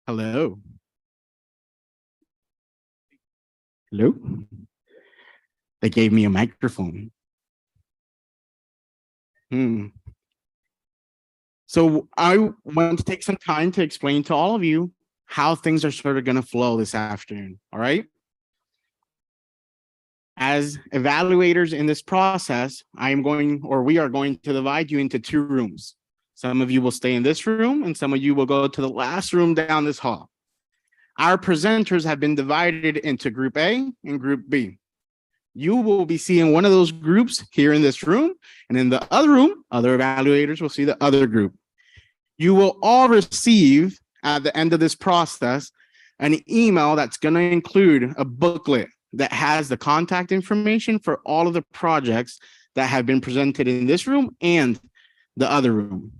Hello. Hello. They gave me a microphone. So I want to take some time to explain to all of you how things are sort of going to flow this afternoon. All right. As evaluators in this process, we are going to divide you into two rooms. Some of you will stay in this room and some of you will go to the last room down this hall. Our presenters have been divided into group A and group B. You will be seeing one of those groups here in this room, and in the other room, other evaluators will see the other group. You will all receive at the end of this process an email that's going to include a booklet that has the contact information for all of the projects that have been presented in this room and the other room.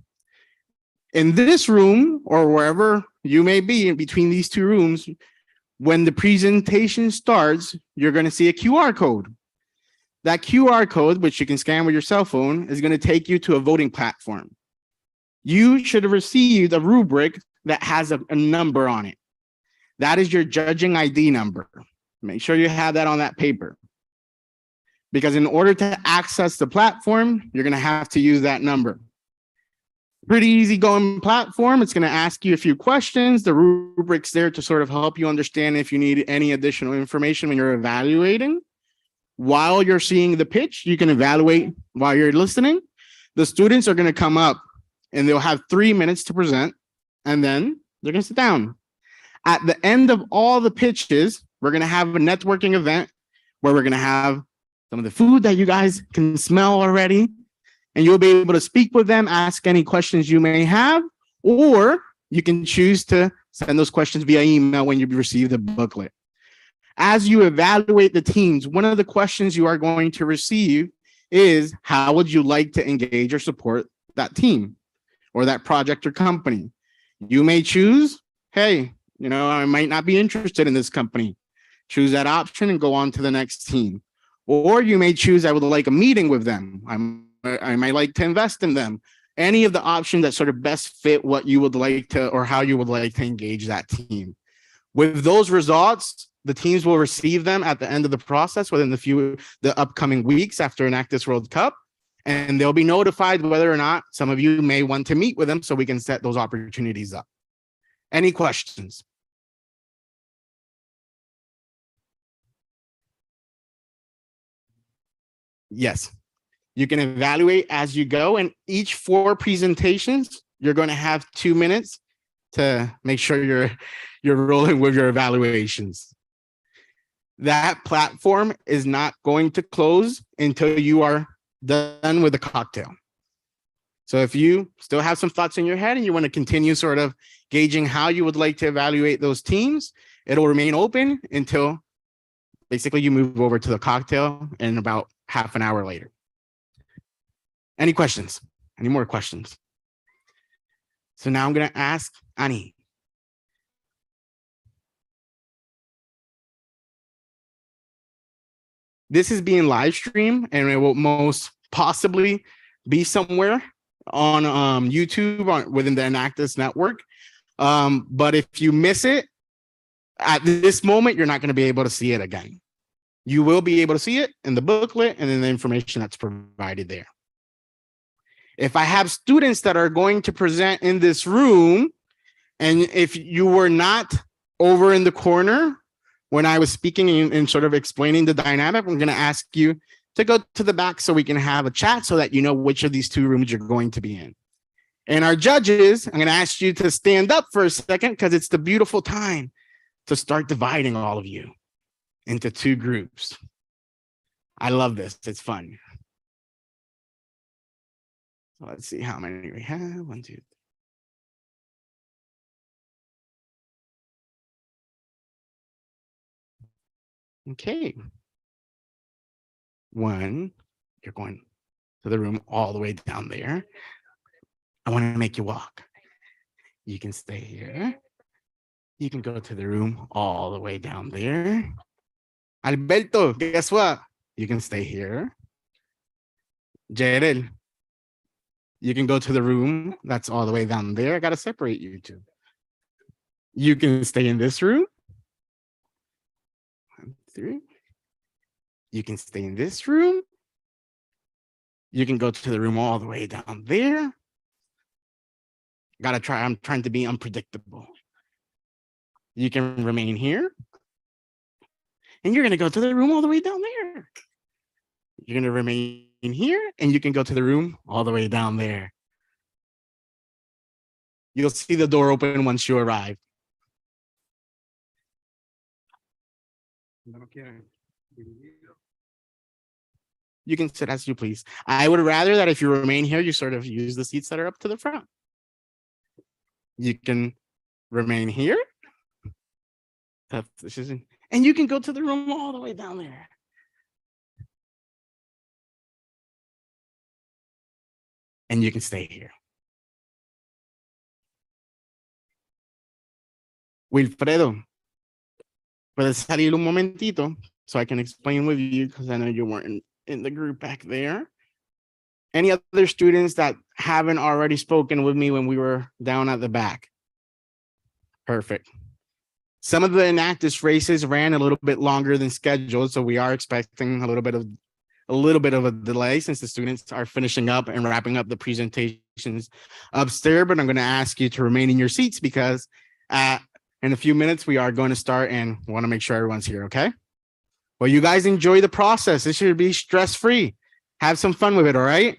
In this room, or wherever you may be in between these two rooms, when the presentation starts, you're going to see a QR code. That QR code, which you can scan with your cell phone, is going to take you to a voting platform. You should have received a rubric that has a number on it. That is your judging ID number. Make sure you have that on that paper. Because in order to access the platform, you're going to have to use that number. Pretty easy going platform. It's going to ask you a few questions. The rubric's there to sort of help you understand if you need any additional information when you're evaluating. While you're seeing the pitch, you can evaluate while you're listening. The students are going to come up and they'll have 3 minutes to present, and then they're going to sit down. At the end of all the pitches, we're going to have a networking event where we're going to have some of the food that you guys can smell already, and you'll be able to speak with them, ask any questions you may have, or you can choose to send those questions via email when you receive the booklet. As you evaluate the teams, one of the questions you are going to receive is, how would you like to engage or support that team or that project or company? You may choose, hey, I might not be interested in this company. Choose that option and go on to the next team. Or you may choose, I would like a meeting with them. I might like to invest in them. Any of the options that sort of best fit what you would like to, or how you would like to engage that team. With those results, the teams will receive them at the end of the process within the upcoming weeks after Enactus World Cup, and they'll be notified whether or not some of you may want to meet with them so we can set those opportunities up. Any questions? Yes. You can evaluate as you go, and each 4 presentations, you're going to have 2 minutes to make sure you're rolling with your evaluations. That platform is not going to close until you are done with the cocktail. So if you still have some thoughts in your head and you want to continue sort of gauging how you would like to evaluate those teams, it'll remain open until basically you move over to the cocktail in about half an hour later. Any questions? Any more questions? So now I'm going to ask Annie. This is being live streamed, and it will most possibly be somewhere on YouTube within the Enactus network. But if you miss it, at this moment, you're not going to be able to see it again. You will be able to see it in the booklet and in the information that's provided there. If I have students that are going to present in this room, and if you were not over in the corner when I was speaking and sort of explaining the dynamic, I'm going to ask you to go to the back so we can have a chat so that you know which of these 2 rooms you're going to be in. And our judges, I'm going to ask you to stand up for a second because it's the beautiful time to start dividing all of you into 2 groups. I love this. It's fun. So let's see how many we have. 1, 2, 3. Okay. 1, you're going to the room all the way down there. I want to make you walk. You can stay here. You can go to the room all the way down there. Alberto, guess what? You can stay here. Jerel, you can go to the room that's all the way down there. I got to separate you 2. You can stay in this room. 1, 3. You can stay in this room. You can go to the room all the way down there. I'm trying to be unpredictable. You can remain here. And you're going to go to the room all the way down there. You're going to remain here, and you can go to the room all the way down there. You'll see the door open once you arrive. You can sit as you please. I would rather that if you remain here, you sort of use the seats that are up to the front. You can remain here. And you can go to the room all the way down there. And you can stay here. Wilfredo, puedes salir un momentito so I can explain with you because I know you weren't in the group back there. Any other students that haven't already spoken with me when we were down at the back? Perfect. Some of the Enactus races ran a little bit longer than scheduled, so we are expecting a little bit of a delay since the students are finishing up and wrapping up the presentations upstairs. But I'm going to ask you to remain in your seats because in a few minutes we are going to start and want to make sure everyone's here. Okay. Well, you guys enjoy the process. It should be stress-free. Have some fun with it. All right.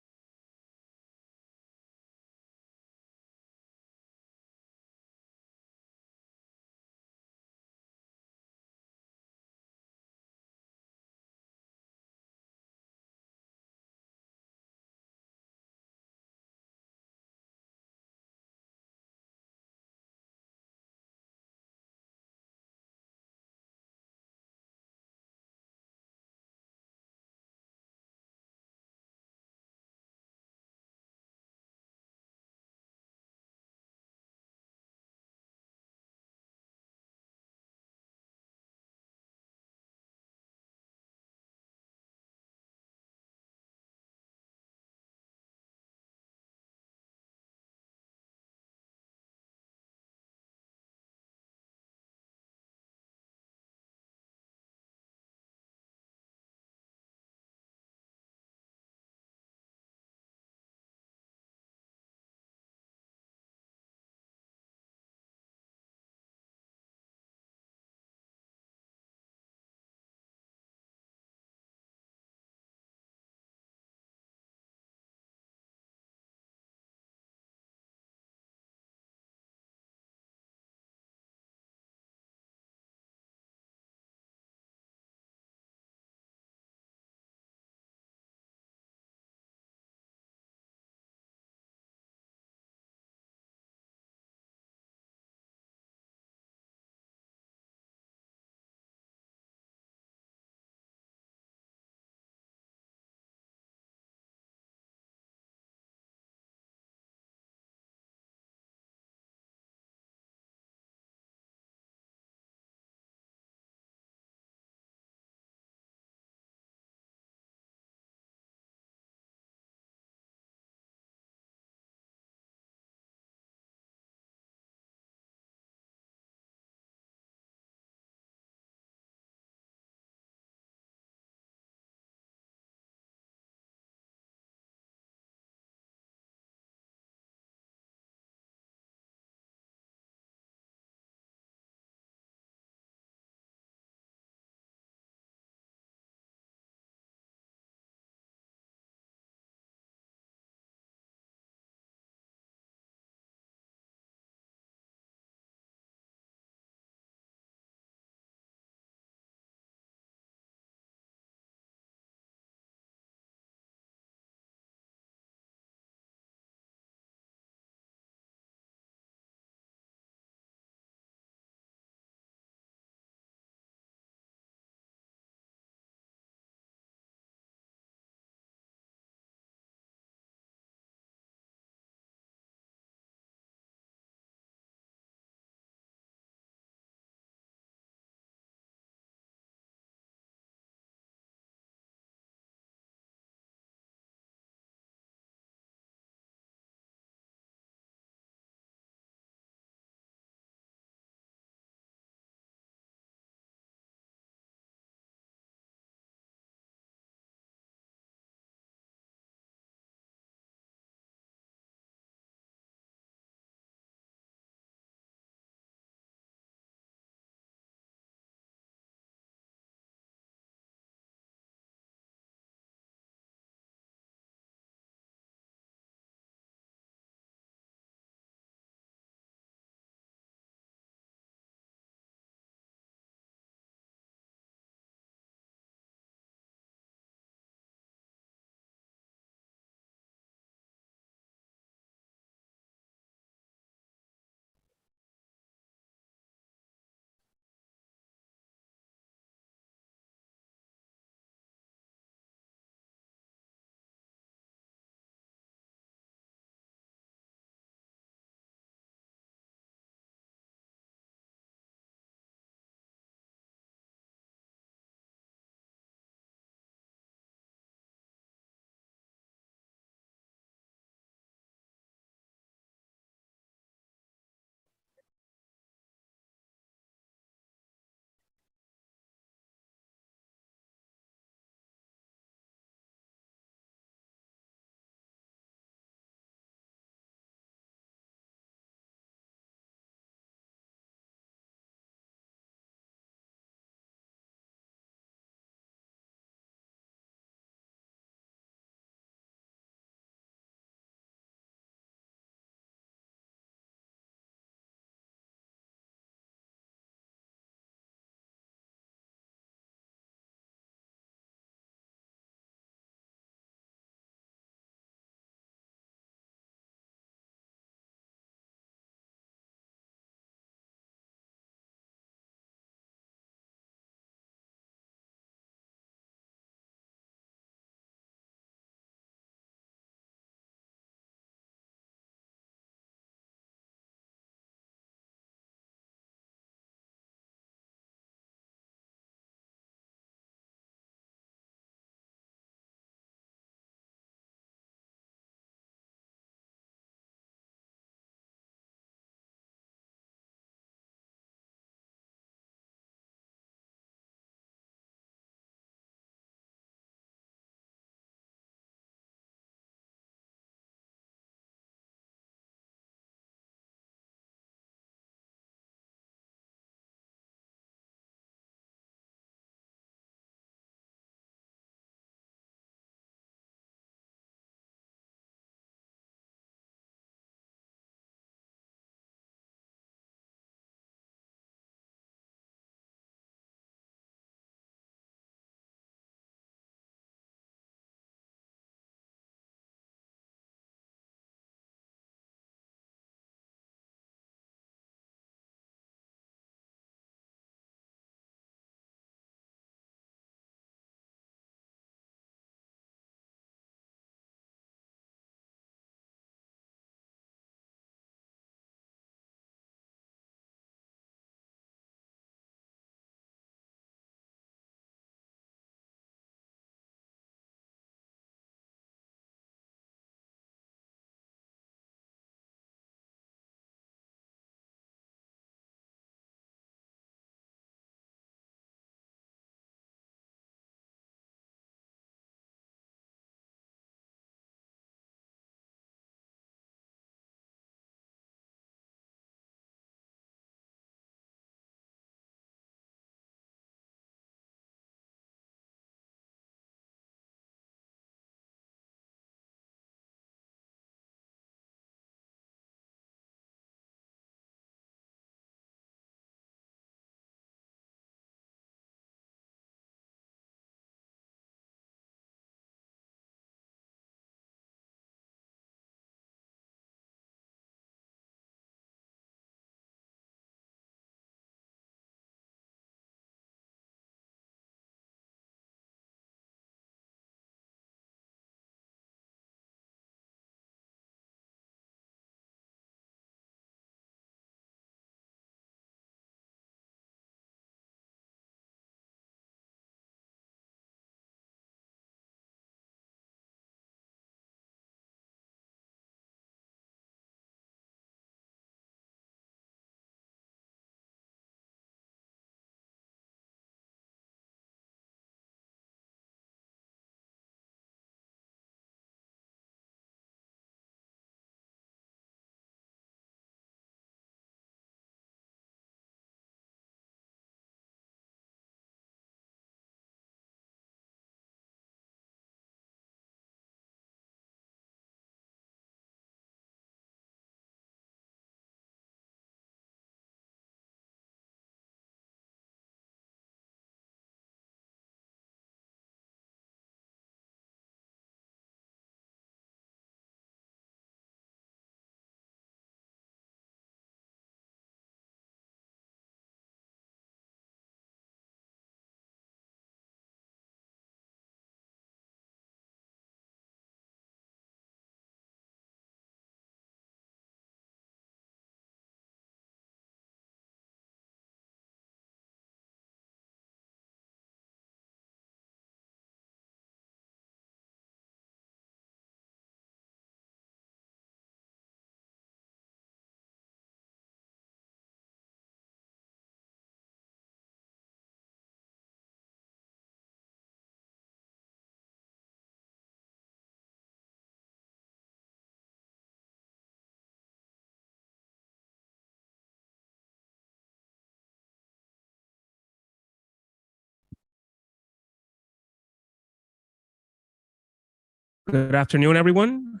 Good afternoon, everyone.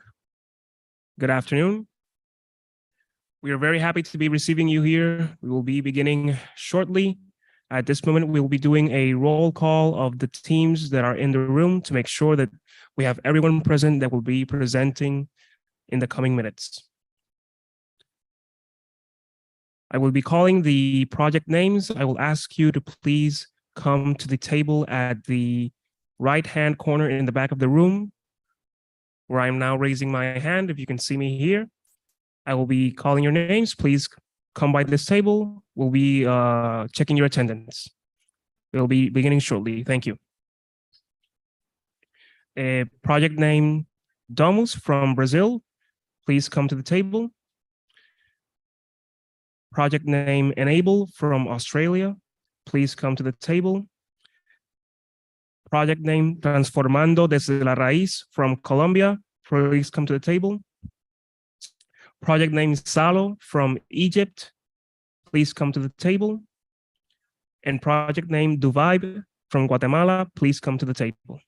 Good afternoon. We are very happy to be receiving you here. We will be beginning shortly. At this moment, we will be doing a roll call of the teams that are in the room to make sure that we have everyone present that will be presenting in the coming minutes. I will be calling the project names. I will ask you to please come to the table at the right-hand corner in the back of the room, where I'm now raising my hand, if you can see me here. I will be calling your names. Please come by this table. We'll be checking your attendance. We'll be beginning shortly. Thank you. Project name Domus from Brazil. Please come to the table. Project name Enable from Australia. Please come to the table. Project name Transformando desde la raíz from Colombia. Please come to the table. Project name Salo from Egypt. Please come to the table. And project name Duvibe from Guatemala. Please come to the table.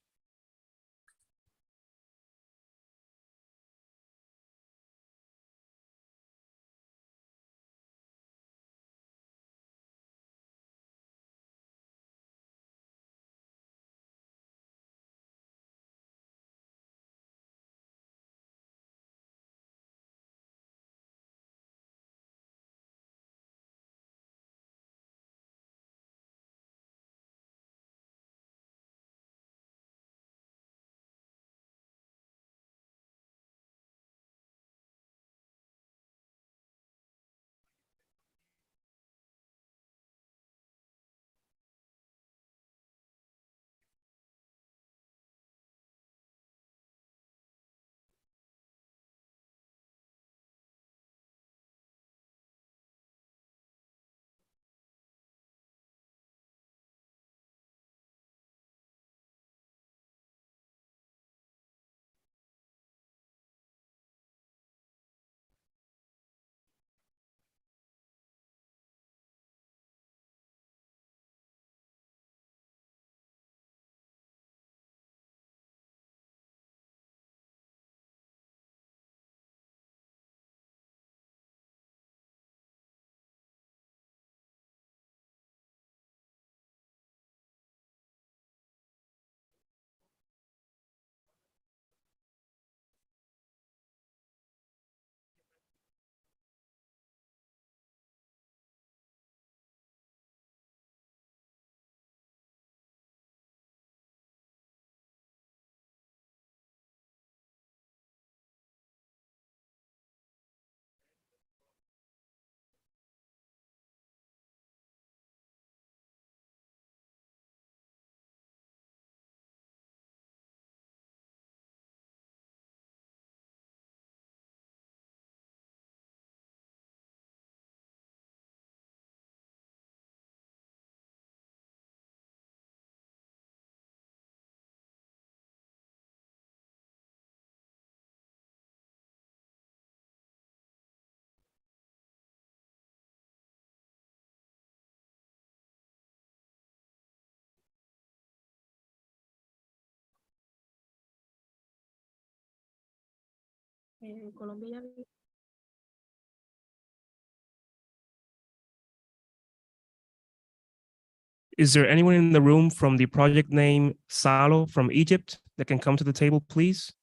Is there anyone in the room from the project name Salo from Egypt that can come to the table, please?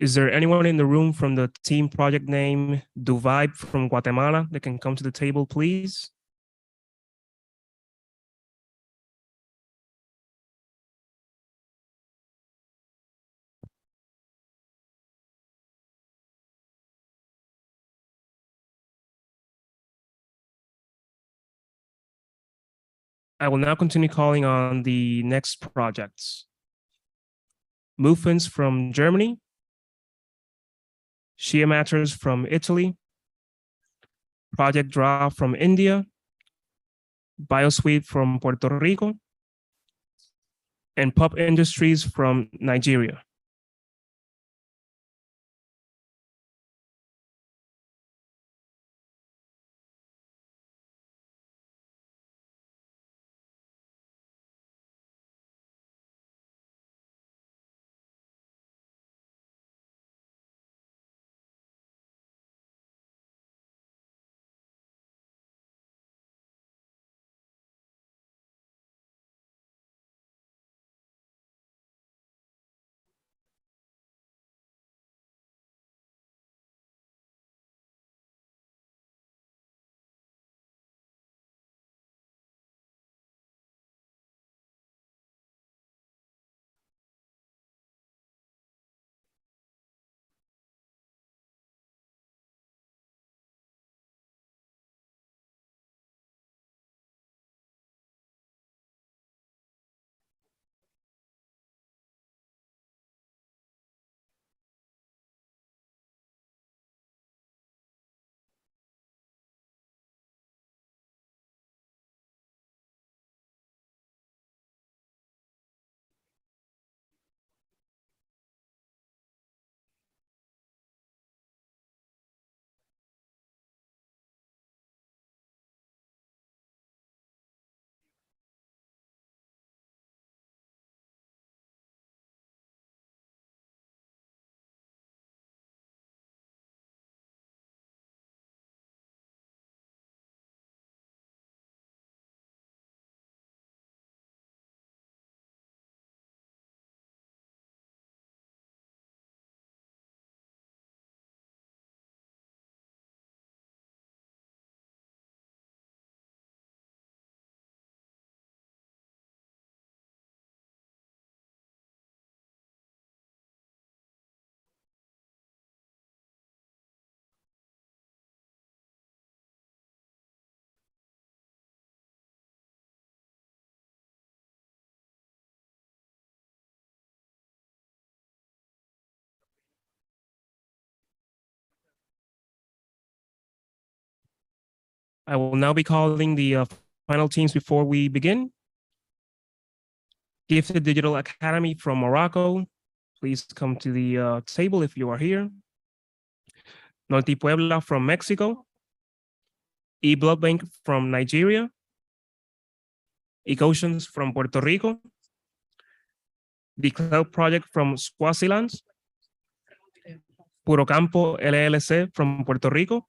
Is there anyone in the room from the team project name Duvibe from Guatemala that can come to the table, please? I will now continue calling on the next projects. Mufence from Germany. Shea Matters from Italy. Project Dhara from India. Biosuite from Puerto Rico. And Pop Industries from Nigeria. I will now be calling the final teams before we begin. Gifted Digital Academy from Morocco, please come to the table if you are here. Notle Puebla from Mexico. E-Blood Bank from Nigeria. Ecoceans from Puerto Rico. The Cloud Project from Swaziland. Puro Campo LLC from Puerto Rico.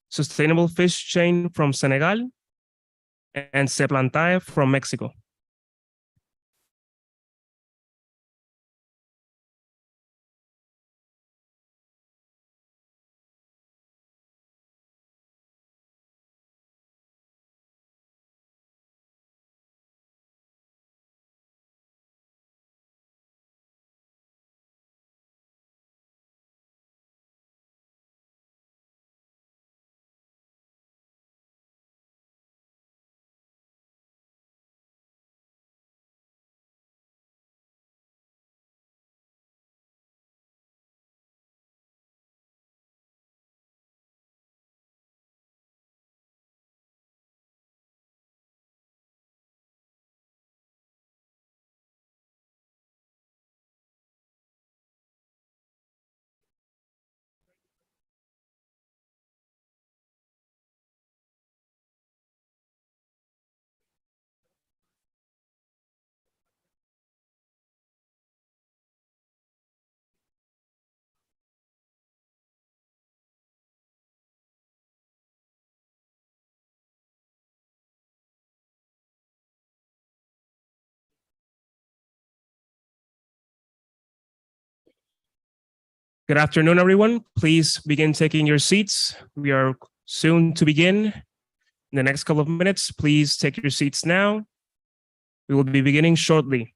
Sustainable Fish Chain from Senegal. And Seplanta from Mexico. Good afternoon, everyone. Please begin taking your seats. We are soon to begin. In the next couple of minutes, please take your seats now. We will be beginning shortly.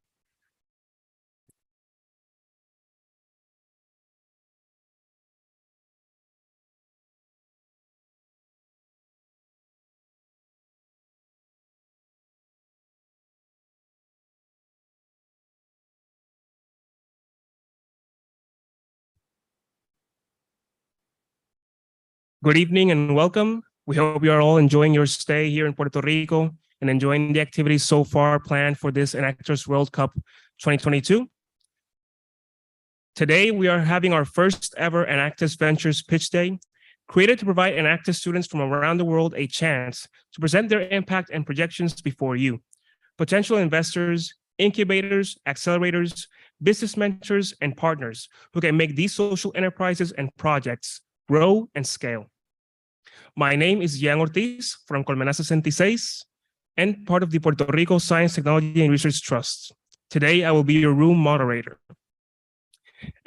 Good evening and welcome. We hope you are all enjoying your stay here in Puerto Rico and enjoying the activities so far planned for this Enactus World Cup 2022. Today, we are having our first ever Enactus Ventures Pitch Day, created to provide Enactus students from around the world a chance to present their impact and projections before you, potential investors, incubators, accelerators, business mentors, and partners who can make these social enterprises and projects grow and scale. My name is Jean Ortiz from Colmena 66 and part of the Puerto Rico Science, Technology, and Research Trust. Today, I will be your room moderator.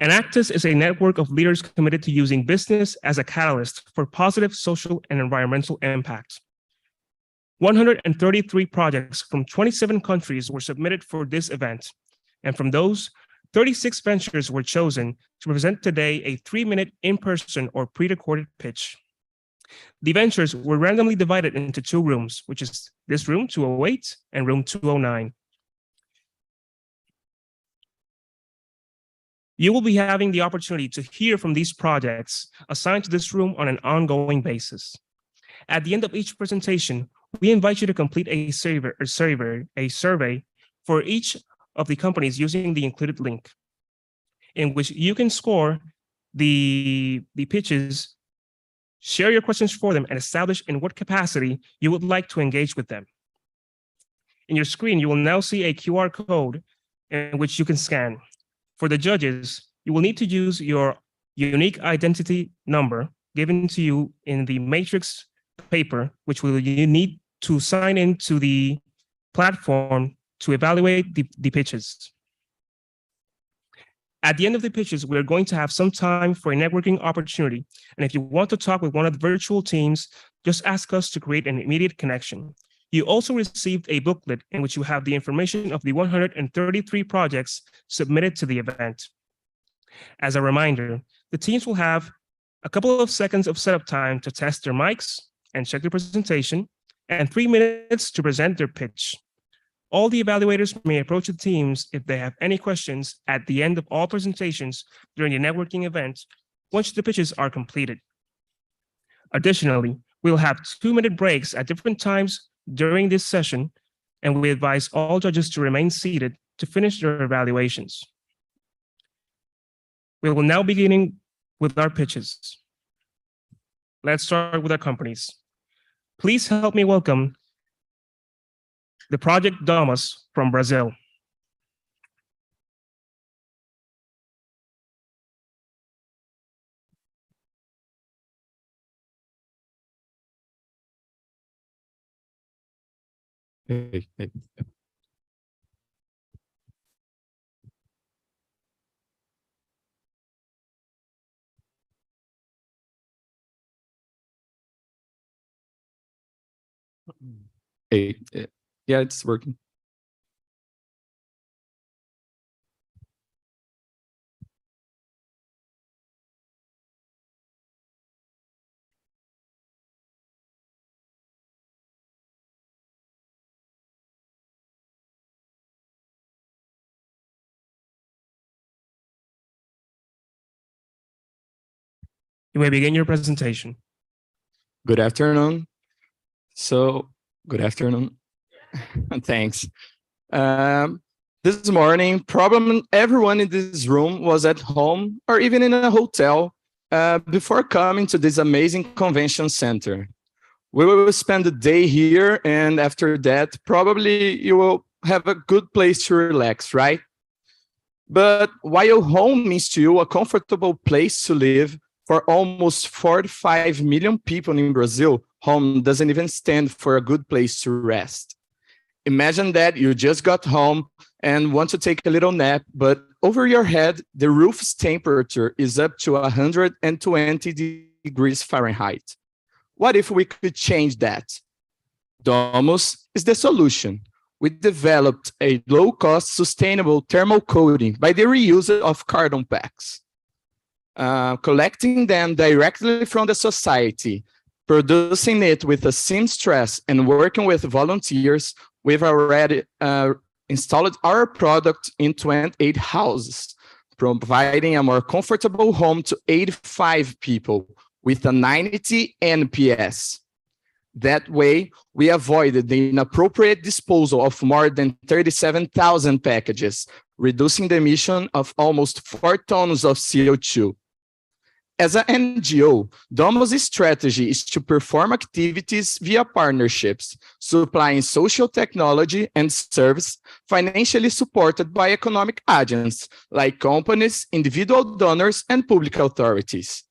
Enactus is a network of leaders committed to using business as a catalyst for positive social and environmental impact. 133 projects from 27 countries were submitted for this event, and from those, 36 ventures were chosen to present today a 3-minute in-person or pre-recorded pitch. The ventures were randomly divided into 2 rooms, which is this room 208 and room 209. You will be having the opportunity to hear from these projects assigned to this room on an ongoing basis. At the end of each presentation, we invite you to complete a survey for each of the companies using the included link, in which you can score the pitches, share your questions for them, and establish in what capacity you would like to engage with them. In your screen, you will now see a QR code in which you can scan. For the judges, you will need to use your unique identity number given to you in the matrix paper, which you need to sign into the platform to evaluate the pitches. At the end of the pitches, we're going to have some time for a networking opportunity. And if you want to talk with one of the virtual teams, just ask us to create an immediate connection. You also received a booklet in which you have the information of the 133 projects submitted to the event. As a reminder, the teams will have a couple of seconds of setup time to test their mics and check their presentation, and 3 minutes to present their pitch. All the evaluators may approach the teams if they have any questions at the end of all presentations during the networking event once the pitches are completed. Additionally, We'll have 2-minute breaks at different times during this session, and we advise all judges to remain seated to finish their evaluations. We will now beginning with our pitches. Let's start with our companies. Please help me welcome the project Domus from Brazil. Hey. Hey, yeah, it's working. You may begin your presentation. Good afternoon. Good afternoon. Thanks. This morning, probably everyone in this room was at home or even in a hotel before coming to this amazing convention center. We will spend the day here, and after that, probably you will have a good place to relax, right? But while home means to you a comfortable place to live, for almost 45 million people in Brazil, home doesn't even stand for a good place to rest. Imagine that you just got home and want to take a little nap, but over your head, the roof's temperature is up to 120 degrees Fahrenheit. What if we could change that? Domus is the solution. We developed a low-cost, sustainable thermal coating by the reuse of carton packs. Collecting them directly from the society, producing it with a seamstress, and working with volunteers, we've already installed our product in 28 houses, providing a more comfortable home to 85 people with a 90 NPS. That way, we avoided the inappropriate disposal of more than 37,000 packages, reducing the emission of almost 4 tons of CO2. As an NGO, Domus' strategy is to perform activities via partnerships, supplying social technology and service financially supported by economic agents like companies, individual donors, and public authorities.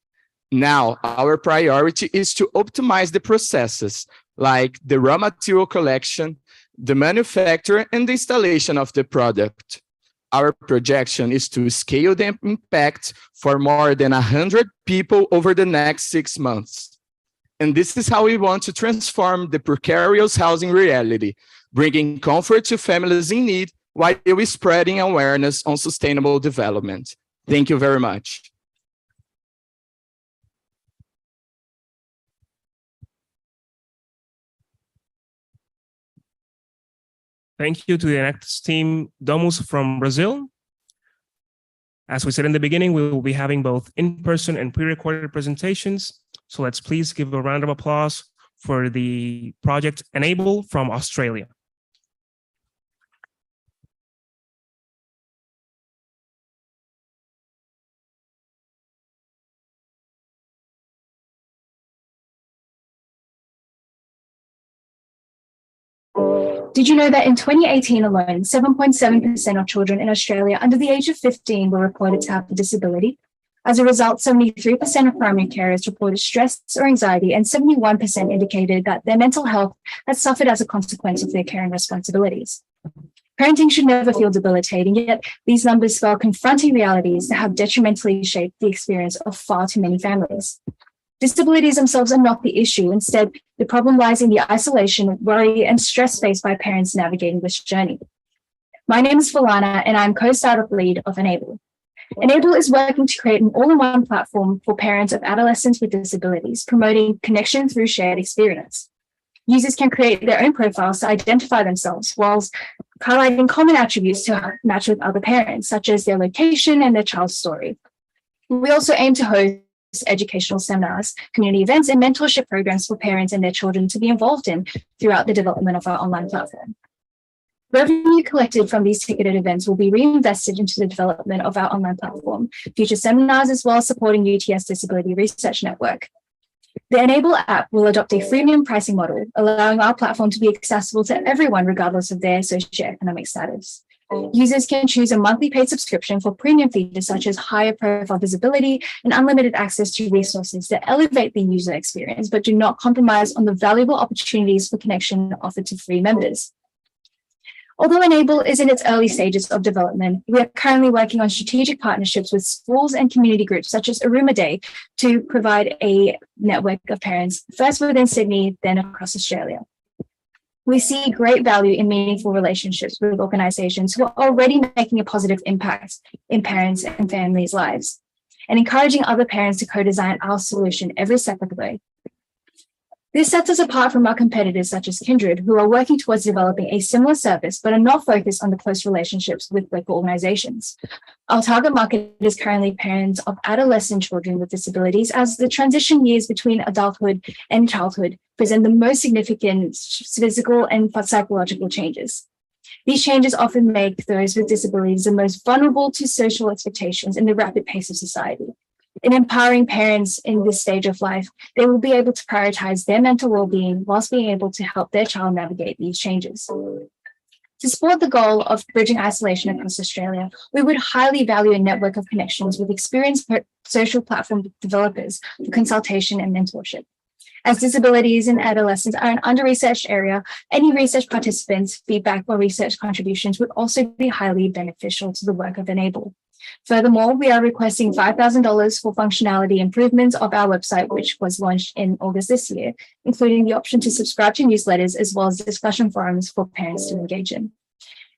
Now, our priority is to optimize the processes like the raw material collection, the manufacture, and the installation of the product. Our projection is to scale the impact for more than 100 people over the next 6 months. And this is how we want to transform the precarious housing reality, bringing comfort to families in need while we're spreading awareness on sustainable development. Thank you very much. Thank you to the Enactus team, Domus from Brazil. As we said in the beginning, we will be having both in-person and pre-recorded presentations. So let's please give a round of applause for the project Enable from Australia. Did you know that in 2018 alone, 7.7% of children in Australia under the age of 15 were reported to have a disability? As a result, 73% of primary carers reported stress or anxiety, and 71% indicated that their mental health had suffered as a consequence of their caring responsibilities. Parenting should never feel debilitating, yet these numbers spell confronting realities that have detrimentally shaped the experience of far too many families. Disabilities themselves are not the issue. Instead, the problem lies in the isolation, worry, and stress faced by parents navigating this journey. My name is Falana, and I'm co-startup lead of Enable. Enable is working to create an all-in-one platform for parents of adolescents with disabilities, promoting connection through shared experience. Users can create their own profiles to identify themselves, whilst highlighting common attributes to match with other parents, such as their location and their child's story. We also aim to host educational seminars, community events, and mentorship programs for parents and their children to be involved in throughout the development of our online platform. Revenue collected from these ticketed events will be reinvested into the development of our online platform, future seminars, as well as supporting UTS Disability Research Network. The Enable app will adopt a freemium pricing model, allowing our platform to be accessible to everyone regardless of their socioeconomic status. Users can choose a monthly paid subscription for premium features such as higher profile visibility and unlimited access to resources that elevate the user experience, but do not compromise on the valuable opportunities for connection offered to free members. Although Enable is in its early stages of development, we are currently working on strategic partnerships with schools and community groups such as Aruma Day to provide a network of parents, first within Sydney, then across Australia. We see great value in meaningful relationships with organizations who are already making a positive impact in parents and families' lives, and encouraging other parents to co-design our solution every step of the way. This sets us apart from our competitors such as Kindred, who are working towards developing a similar service, but are not focused on the close relationships with local organizations. Our target market is currently parents of adolescent children with disabilities, as the transition years between adulthood and childhood present the most significant physical and psychological changes. These changes often make those with disabilities the most vulnerable to social expectations and the rapid pace of society. In empowering parents in this stage of life, they will be able to prioritize their mental well-being whilst being able to help their child navigate these changes. To support the goal of bridging isolation across Australia, we would highly value a network of connections with experienced social platform developers for consultation and mentorship. As disabilities in adolescents are an under-researched area, any research participants' feedback or research contributions would also be highly beneficial to the work of Enable. Furthermore, we are requesting $5,000 for functionality improvements of our website, which was launched in August this year, including the option to subscribe to newsletters as well as discussion forums for parents to engage in.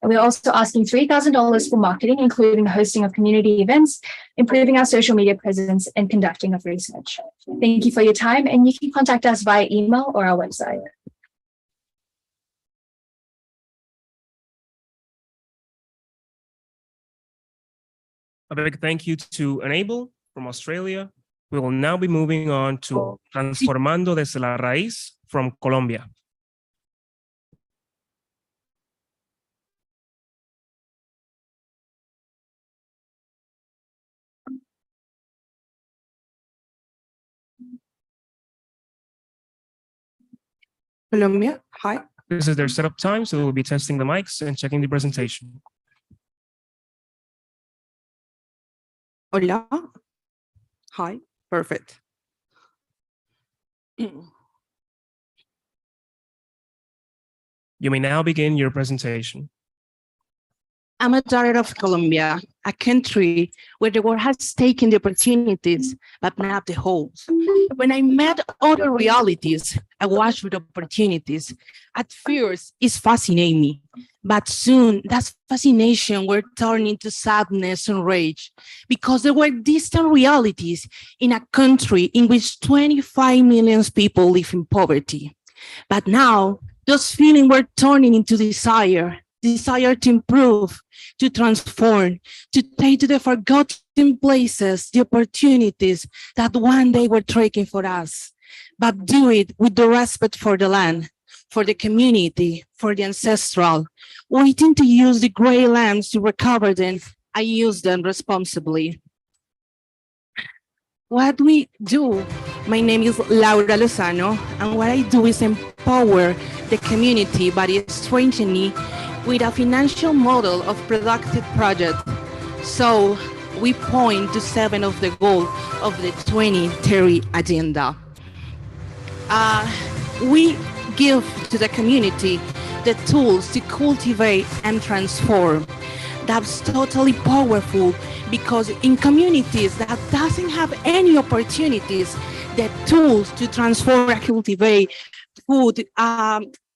And we're also asking $3,000 for marketing, including hosting of community events, improving our social media presence, and conducting of research. Thank you for your time, and you can contact us via email or our website. A big thank you to Enable from Australia. We will now be moving on to Transformando desde la raíz from Colombia. Colombia, hi. This is their setup time, so we'll be testing the mics and checking the presentation. Hola. Hi, perfect. You may now begin your presentation. I'm a daughter of Colombia, a country where the world has taken the opportunities, but not the whole. When I met other realities, I watched with opportunities. At first, it fascinated me, but soon that fascination were turned into sadness and rage because there were distant realities in a country in which 25 million people live in poverty. But now, those feelings were turning into desire to improve, to transform, to take to the forgotten places the opportunities that one day were taken for us, but do it with the respect for the land, for the community, for the ancestral, waiting to use the gray lamps to recover them and use them responsibly. What we do, my name is Laura Lozano, and what I do is empower the community by strengthening with a financial model of productive projects. So we point to 7 of the goals of the 2030 agenda. We give to the community the tools to cultivate and transform. That's totally powerful because in communities that doesn't have any opportunities, the tools to transform and cultivate food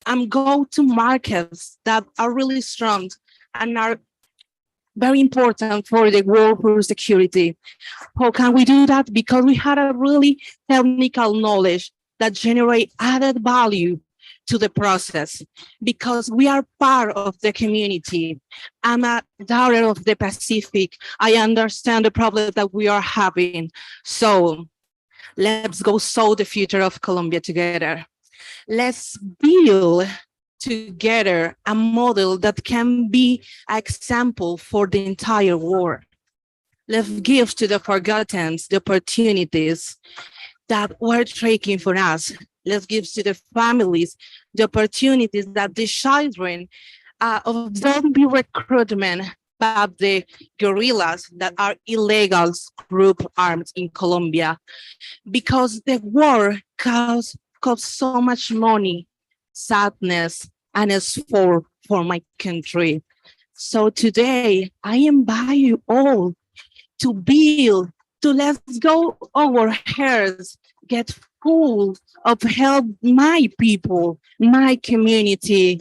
and go to markets that are really strong and are very important for the world food security. How can we do that? Because we had a really technical knowledge that generate added value to the process, because we are part of the community. I'm a daughter of the Pacific. I understand the problem that we are having. So Let's go solve the future of Colombia together. Let's build together a model that can be an example for the entire world. Let's give to the forgotten the opportunities that were taken for us. Let's give to the families the opportunities that the children don't be recruitment by the guerrillas that are illegal group arms in Colombia, because the war costs so much money, sadness, and effort for my country. So today, I invite you all to build, to let's go our hearts, get full of help my people, my community.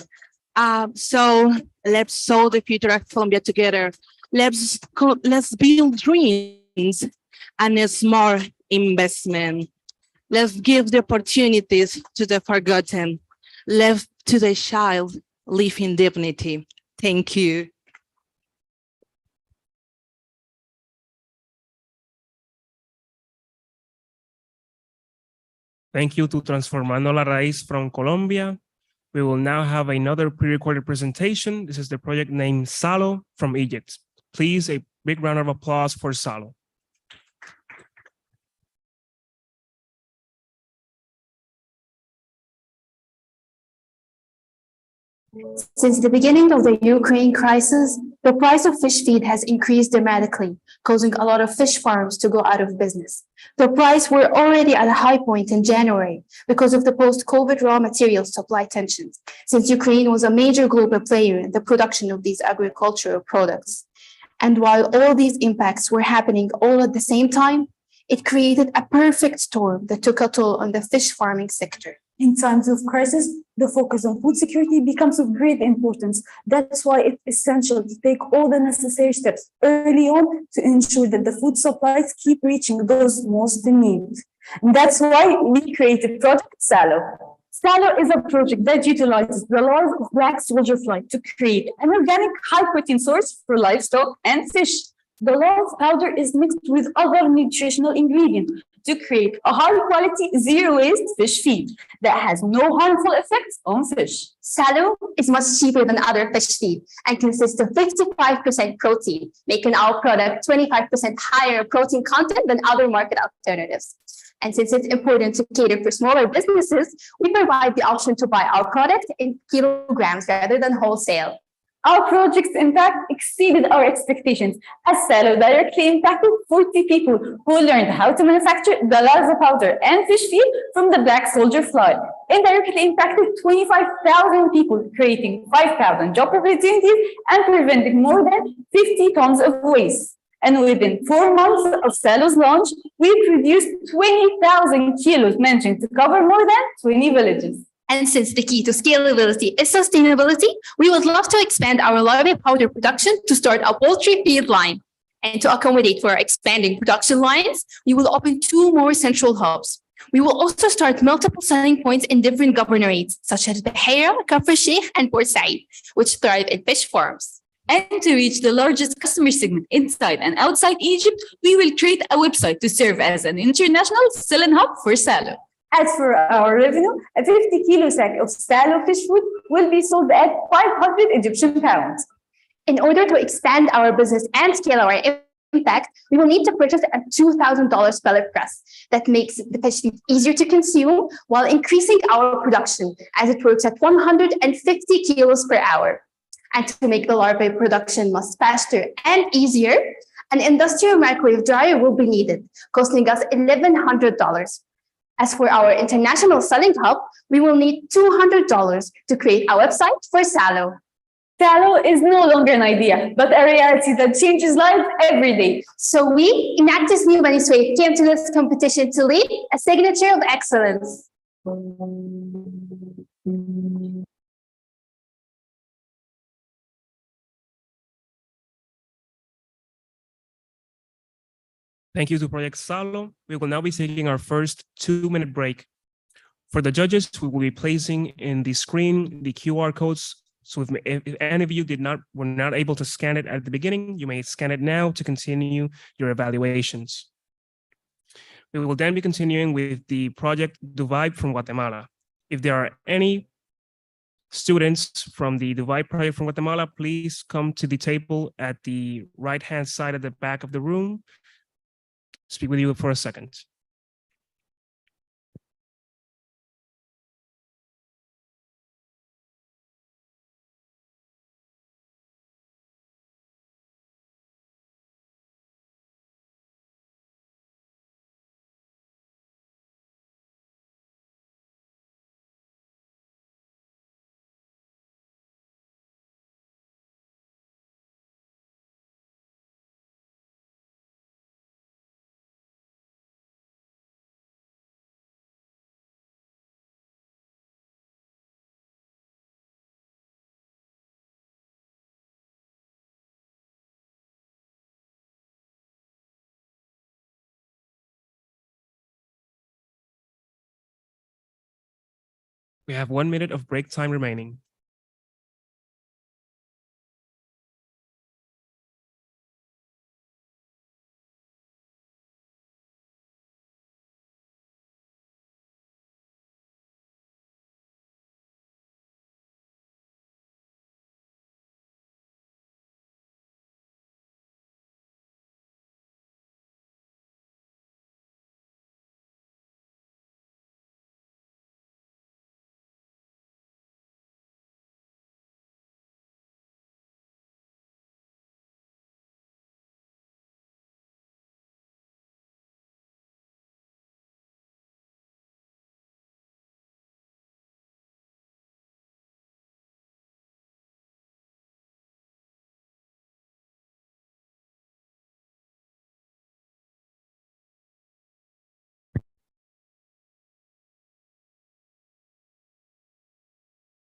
So let's solve the future of Colombia together. Let's build dreams and a smart investment. Let's give the opportunities to the forgotten. Let to the child live in dignity. Thank you. Thank you to Transformando la Raíz from Colombia. We will now have another pre-recorded presentation. This is the project named Salo from Egypt. Please, a big round of applause for Salo. Since the beginning of the Ukraine crisis, the price of fish feed has increased dramatically, causing a lot of fish farms to go out of business. The price were already at a high point in January because of the post-COVID raw material supply tensions, since Ukraine was a major global player in the production of these agricultural products. And while all these impacts were happening all at the same time, it created a perfect storm that took a toll on the fish farming sector. In times of crisis, the focus on food security becomes of great importance. That's why it's essential to take all the necessary steps early on to ensure that the food supplies keep reaching those most in need. And that's why we created Project Salo. Salo is a project that utilizes the larva of black soldier fly to create an organic high-protein source for livestock and fish. The larva powder is mixed with other nutritional ingredients to create a high-quality, zero-waste fish feed that has no harmful effects on fish. Salo is much cheaper than other fish feed and consists of 55% protein, making our product 25% higher protein content than other market alternatives. And since it's important to cater for smaller businesses, we provide the option to buy our product in kilograms rather than wholesale. Our project's impact exceeded our expectations, as Salo directly impacted 40 people who learned how to manufacture the larva powder and fish feed from the black soldier fly. Indirectly impacted 25,000 people, creating 5,000 job opportunities and preventing more than 50 tons of waste. And within 4 months of Salo's launch, we produced 20,000 kilos, managing to cover more than 20 villages. And since the key to scalability is sustainability, we would love to expand our larvae powder production to start a poultry feed line. And to accommodate for our expanding production lines, we will open 2 more central hubs. We will also start multiple selling points in different governorates, such as Dhara, Kafr Sheikh, and Port Said, which thrive in fish farms. And to reach the largest customer segment inside and outside Egypt, we will create a website to serve as an international selling hub for Salo. As for our revenue, a 50 kilo sack of Salo fish food will be sold at 500 Egyptian pounds. In order to expand our business and scale our impact, we will need to purchase a $2,000 pellet press that makes the fish feed easier to consume while increasing our production, as it works at 150 kilos per hour. And to make the larvae production much faster and easier, an industrial microwave dryer will be needed, costing us $1,100. As for our international selling hub, we will need $200 to create a website for Salo. Salo is no longer an idea, but a reality that changes lives every day. So we, Enactus New Biosuite, came to this competition to lead a signature of excellence. Thank you to Project Salo. We will now be taking our first 2-minute break. For the judges, we will be placing in the screen the QR codes. So if any of you were not able to scan it at the beginning, you may scan it now to continue your evaluations. We will then be continuing with the project Dubai from Guatemala. If there are any students from the Dubai project from Guatemala, please come to the table at the right-hand side at the back of the room. Speak with you for a second. We have 1 minute of break time remaining.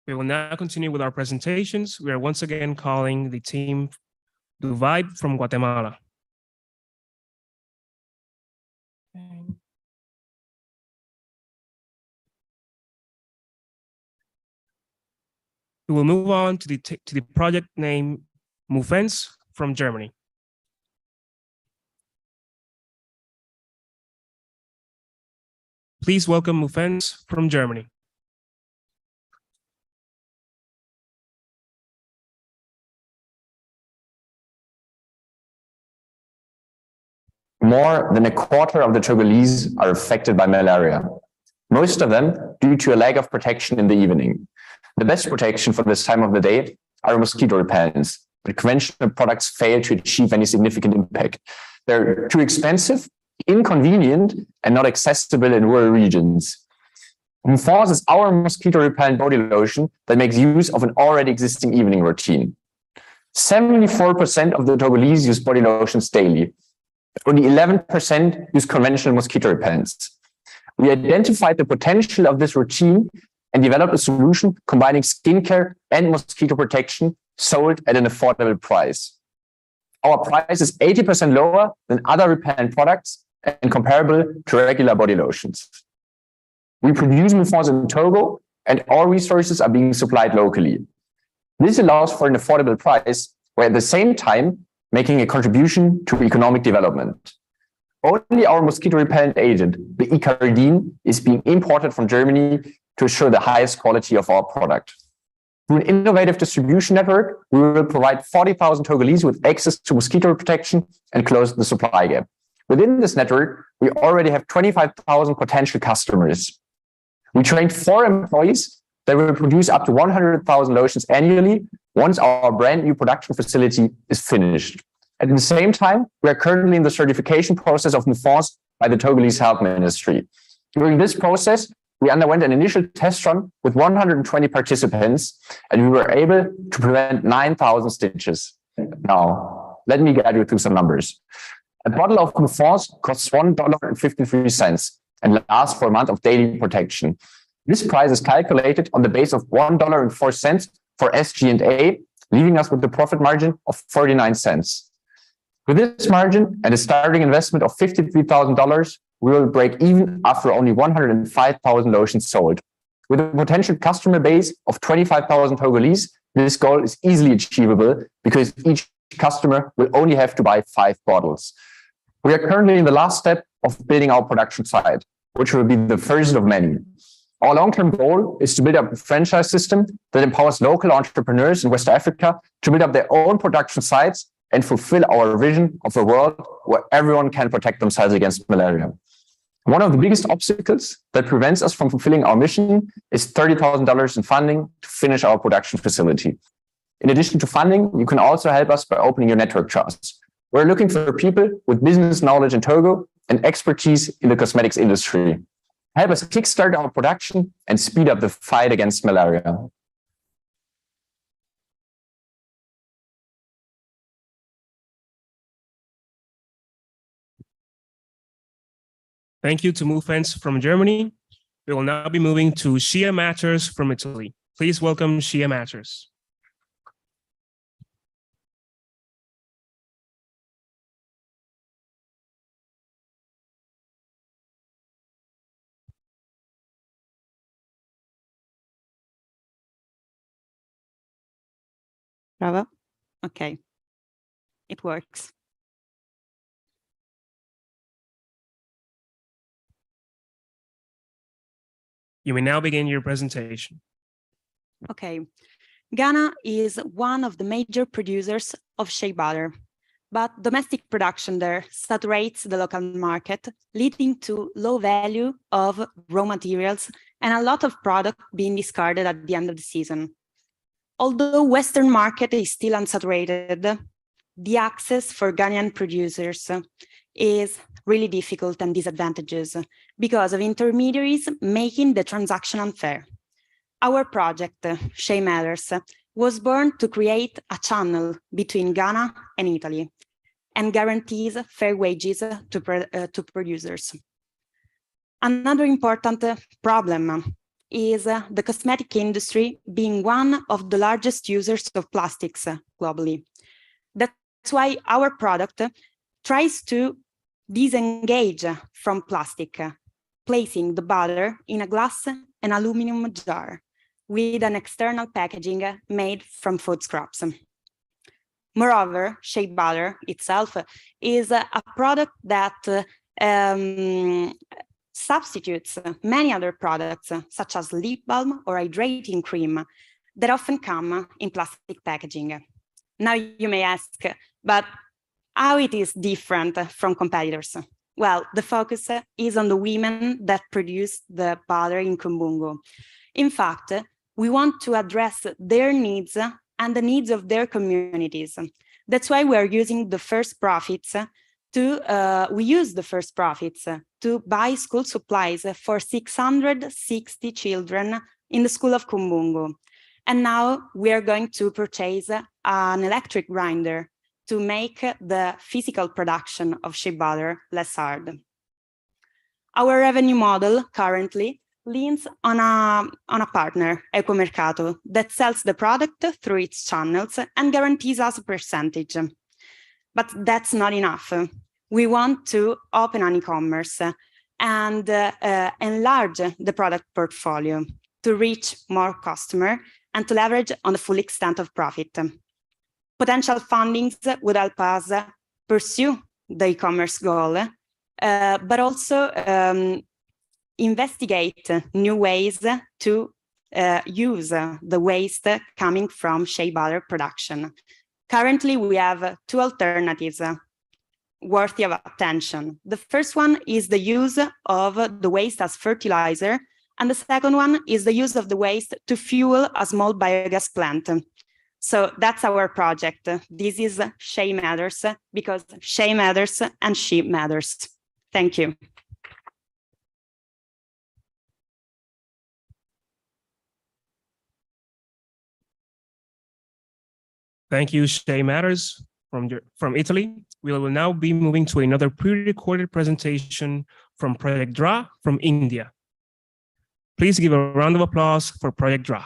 We will now continue with our presentations. We are once again calling the team Dubai from Guatemala. We will move on to the project name Mufence from Germany. Please welcome Mufence from Germany. More than a quarter of the Togolese are affected by malaria, most of them due to a lack of protection in the evening. The best protection for this time of the day are mosquito repellents, but conventional products fail to achieve any significant impact. They're too expensive, inconvenient, and not accessible in rural regions. Mufence is our mosquito repellent body lotion that makes use of an already existing evening routine. 74% of the Togolese use body lotions daily. Only 11% use conventional mosquito repellents. We identified the potential of this routine and developed a solution combining skincare and mosquito protection sold at an affordable price. Our price is 80% lower than other repellent products and comparable to regular body lotions. We produce Mufence in Togo, and all resources are being supplied locally. This allows for an affordable price, while at the same time making a contribution to economic development. Only our mosquito repellent agent, the Icaridine, is being imported from Germany to assure the highest quality of our product. Through an innovative distribution network, we will provide 40,000 Togolese with access to mosquito protection and close the supply gap. Within this network, we already have 25,000 potential customers. We trained 4 employees that will produce up to 100,000 lotions annually once our brand new production facility is finished. At the same time, we are currently in the certification process of Mufence by the Togolese Health Ministry. During this process, we underwent an initial test run with 120 participants, and we were able to prevent 9,000 stitches. Now, let me guide you through some numbers. A bottle of Mufence costs $1.53 and lasts for a month of daily protection. This price is calculated on the base of $1.04 for SG&A, leaving us with a profit margin of 49 cents. With this margin and a starting investment of $53,000, we will break even after only 105,000 lotions sold. With a potential customer base of 25,000 Togolese, this goal is easily achievable because each customer will only have to buy 5 bottles. We are currently in the last step of building our production site, which will be the first of many. Our long-term goal is to build up a franchise system that empowers local entrepreneurs in West Africa to build up their own production sites and fulfill our vision of a world where everyone can protect themselves against malaria. One of the biggest obstacles that prevents us from fulfilling our mission is $30,000 in funding to finish our production facility. In addition to funding, you can also help us by opening your network charts. We're looking for people with business knowledge in Togo and expertise in the cosmetics industry. Help us kickstart our production and speed up the fight against malaria. Thank you to Mufence from Germany. We will now be moving to Shea Matters from Italy. Please welcome Shea Matters. Bravo. Okay. It works. You may now begin your presentation. Okay. Ghana is one of the major producers of shea butter, but domestic production there saturates the local market, leading to low value of raw materials and a lot of product being discarded at the end of the season. Although Western market is still unsaturated, the access for Ghanaian producers is really difficult and disadvantageous because of intermediaries making the transaction unfair. Our project, Shea Matters, was born to create a channel between Ghana and Italy and guarantees fair wages to producers. Another important problem is the cosmetic industry being one of the largest users of plastics globally. That's why our product tries to disengage from plastic, placing the butter in a glass and aluminum jar with an external packaging made from food scraps. Moreover, shea butter itself is a product that substitutes many other products, such as lip balm or hydrating cream, that often come in plastic packaging. Now you may ask, but how it is different from competitors? Well, the focus is on the women that produce the butter in Kumbungu. In fact, we want to address their needs and the needs of their communities. That's why we are using the first profits to buy school supplies for 660 children in the school of Kumbungu. And now we are going to purchase an electric grinder to make the physical production of shea butter less hard. Our revenue model currently leans on a partner, Ecomercato, that sells the product through its channels and guarantees us a percentage. But that's not enough. We want to open an e-commerce and enlarge the product portfolio to reach more customers and to leverage on the full extent of profit. Potential fundings would help us pursue the e-commerce goal, but also investigate new ways to use the waste coming from shea butter production. Currently, we have two alternatives worthy of attention. The first one is the use of the waste as fertilizer, and the second one is the use of the waste to fuel a small biogas plant. So that's our project. This is Shea Matters, because Shea matters and she matters. Thank you. Thank you, Shea Matters from Italy. We will now be moving to another pre-recorded presentation from Project Dhara from India. Please give a round of applause for Project Dhara.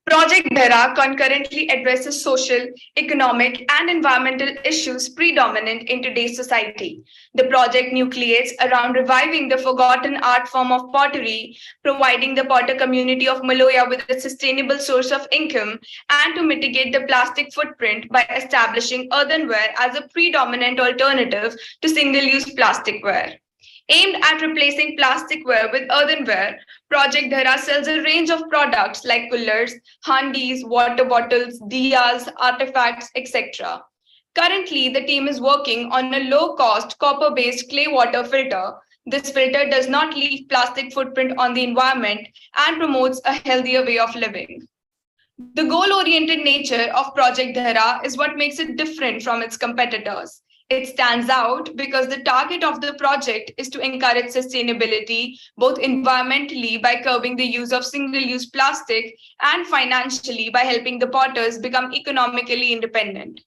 Project Dhara concurrently addresses social, economic, and environmental issues predominant in today's society. The project nucleates around reviving the forgotten art form of pottery, providing the potter community of Maloya with a sustainable source of income, and to mitigate the plastic footprint by establishing earthenware as a predominant alternative to single-use plasticware. Aimed at replacing plasticware with earthenware, Project Dhara sells a range of products like coolers, handis, water bottles, diyas, artifacts, etc. Currently, the team is working on a low-cost copper-based clay water filter. This filter does not leave plastic footprint on the environment and promotes a healthier way of living. The goal-oriented nature of Project Dhara is what makes it different from its competitors. It stands out because the target of the project is to encourage sustainability, both environmentally by curbing the use of single-use plastic and financially by helping the potters become economically independent.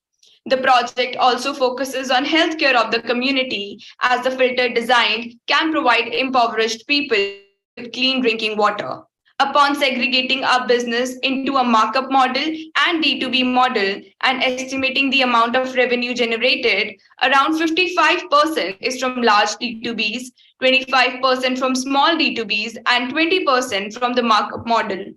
The project also focuses on healthcare of the community as the filter designed can provide impoverished people with clean drinking water. Upon segregating our business into a markup model and D2B model and estimating the amount of revenue generated, around 55% is from large D2Bs, 25% from small D2Bs, and 20% from the markup model.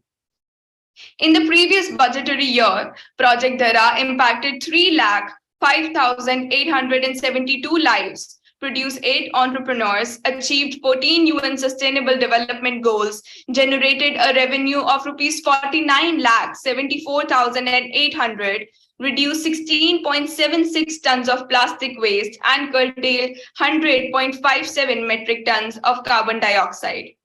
In the previous budgetary year, Project Dhara impacted 3,05,872 lives, produced 8 entrepreneurs, achieved 14 UN Sustainable Development Goals, generated a revenue of rupees 49,74,800, reduced 16.76 tons of plastic waste, and curtailed 100.57 metric tons of carbon dioxide.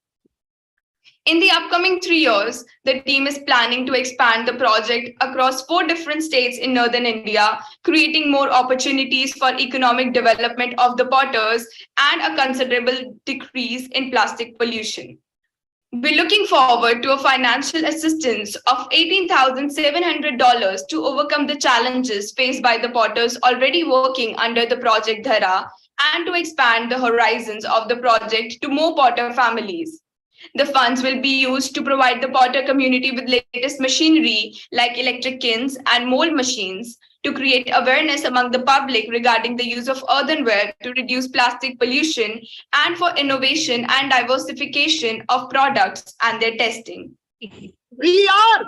In the upcoming 3 years, the team is planning to expand the project across 4 different states in northern India, creating more opportunities for economic development of the potters and a considerable decrease in plastic pollution. We're looking forward to a financial assistance of $18,700 to overcome the challenges faced by the potters already working under the Project Dhara and to expand the horizons of the project to more potter families. The funds will be used to provide the potter community with latest machinery like electric kilns and mold machines, to create awareness among the public regarding the use of earthenware to reduce plastic pollution, and for innovation and diversification of products and their testing. We are.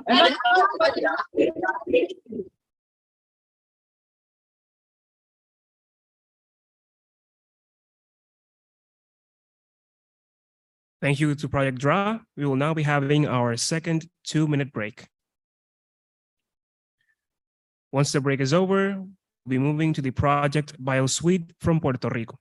Thank you to Project Dhara. We will now be having our second 2-minute break. Once the break is over, we'll be moving to the project Biosuite from Puerto Rico.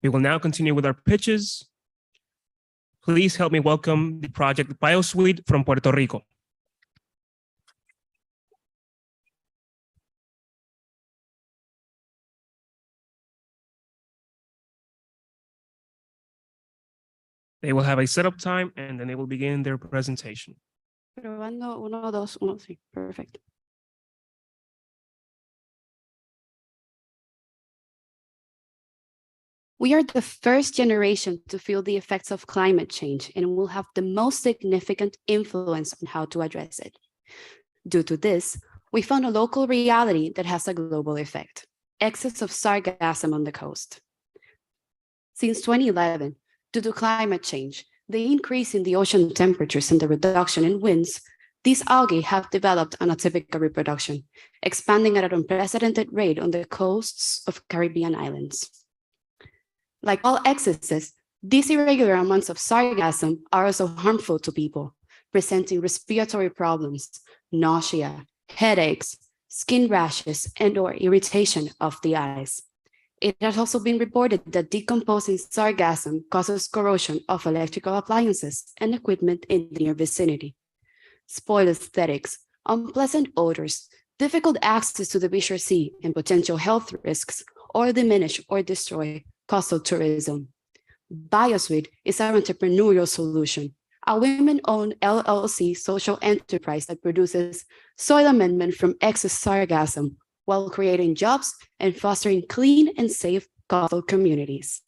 We will now continue with our pitches. Please help me welcome the project Biosuite from Puerto Rico. They will have a setup time and then they will begin their presentation. Probando, 1, 2, 1, sí, perfect. We are the first generation to feel the effects of climate change and will have the most significant influence on how to address it. Due to this, we found a local reality that has a global effect: excess of sargassum on the coast. Since 2011, due to climate change, the increase in the ocean temperatures and the reduction in winds, these algae have developed an atypical reproduction, expanding at an unprecedented rate on the coasts of Caribbean islands. Like all excesses, these irregular amounts of sargassum are also harmful to people, presenting respiratory problems, nausea, headaches, skin rashes, and/or irritation of the eyes. It has also been reported that decomposing sargassum causes corrosion of electrical appliances and equipment in the near vicinity. Spoiled aesthetics, unpleasant odors, difficult access to the visual sea, and potential health risks or diminish or destroy coastal tourism. Biosuite is our entrepreneurial solution, a women-owned LLC social enterprise that produces soil amendment from excess sargassum while creating jobs and fostering clean and safe coastal communities.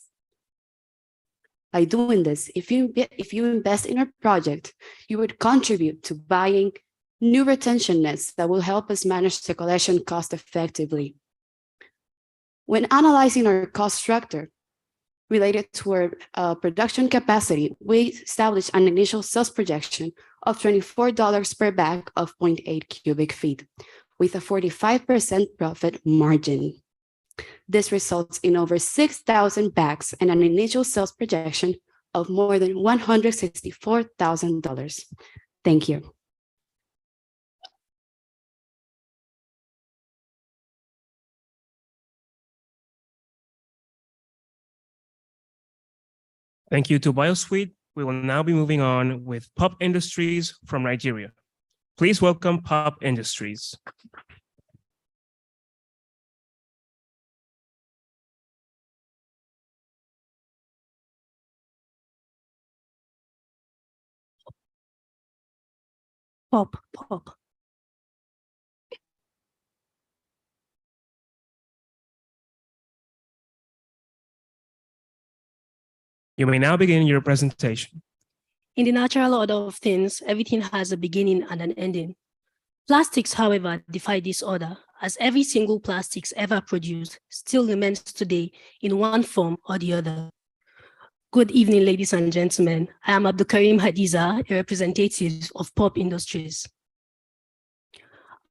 By doing this, if you invest in our project, you would contribute to buying new retention nets that will help us manage the collection cost effectively. When analyzing our cost structure related to our production capacity, we established an initial sales projection of $24 per bag of 0.8 cubic feet, with a 45% profit margin. This results in over 6,000 bags and an initial sales projection of more than $164,000. Thank you. Thank you to Biosuite. We will now be moving on with Pop Industries from Nigeria. Please welcome Pop Industries. Pop. You may now begin your presentation. In the natural order of things, everything has a beginning and an ending. Plastics, however, defy this order, as every single plastics ever produced still remains today in one form or the other. Good evening, ladies and gentlemen. I am Abdulkarim Hadiza, a representative of Pop Industries.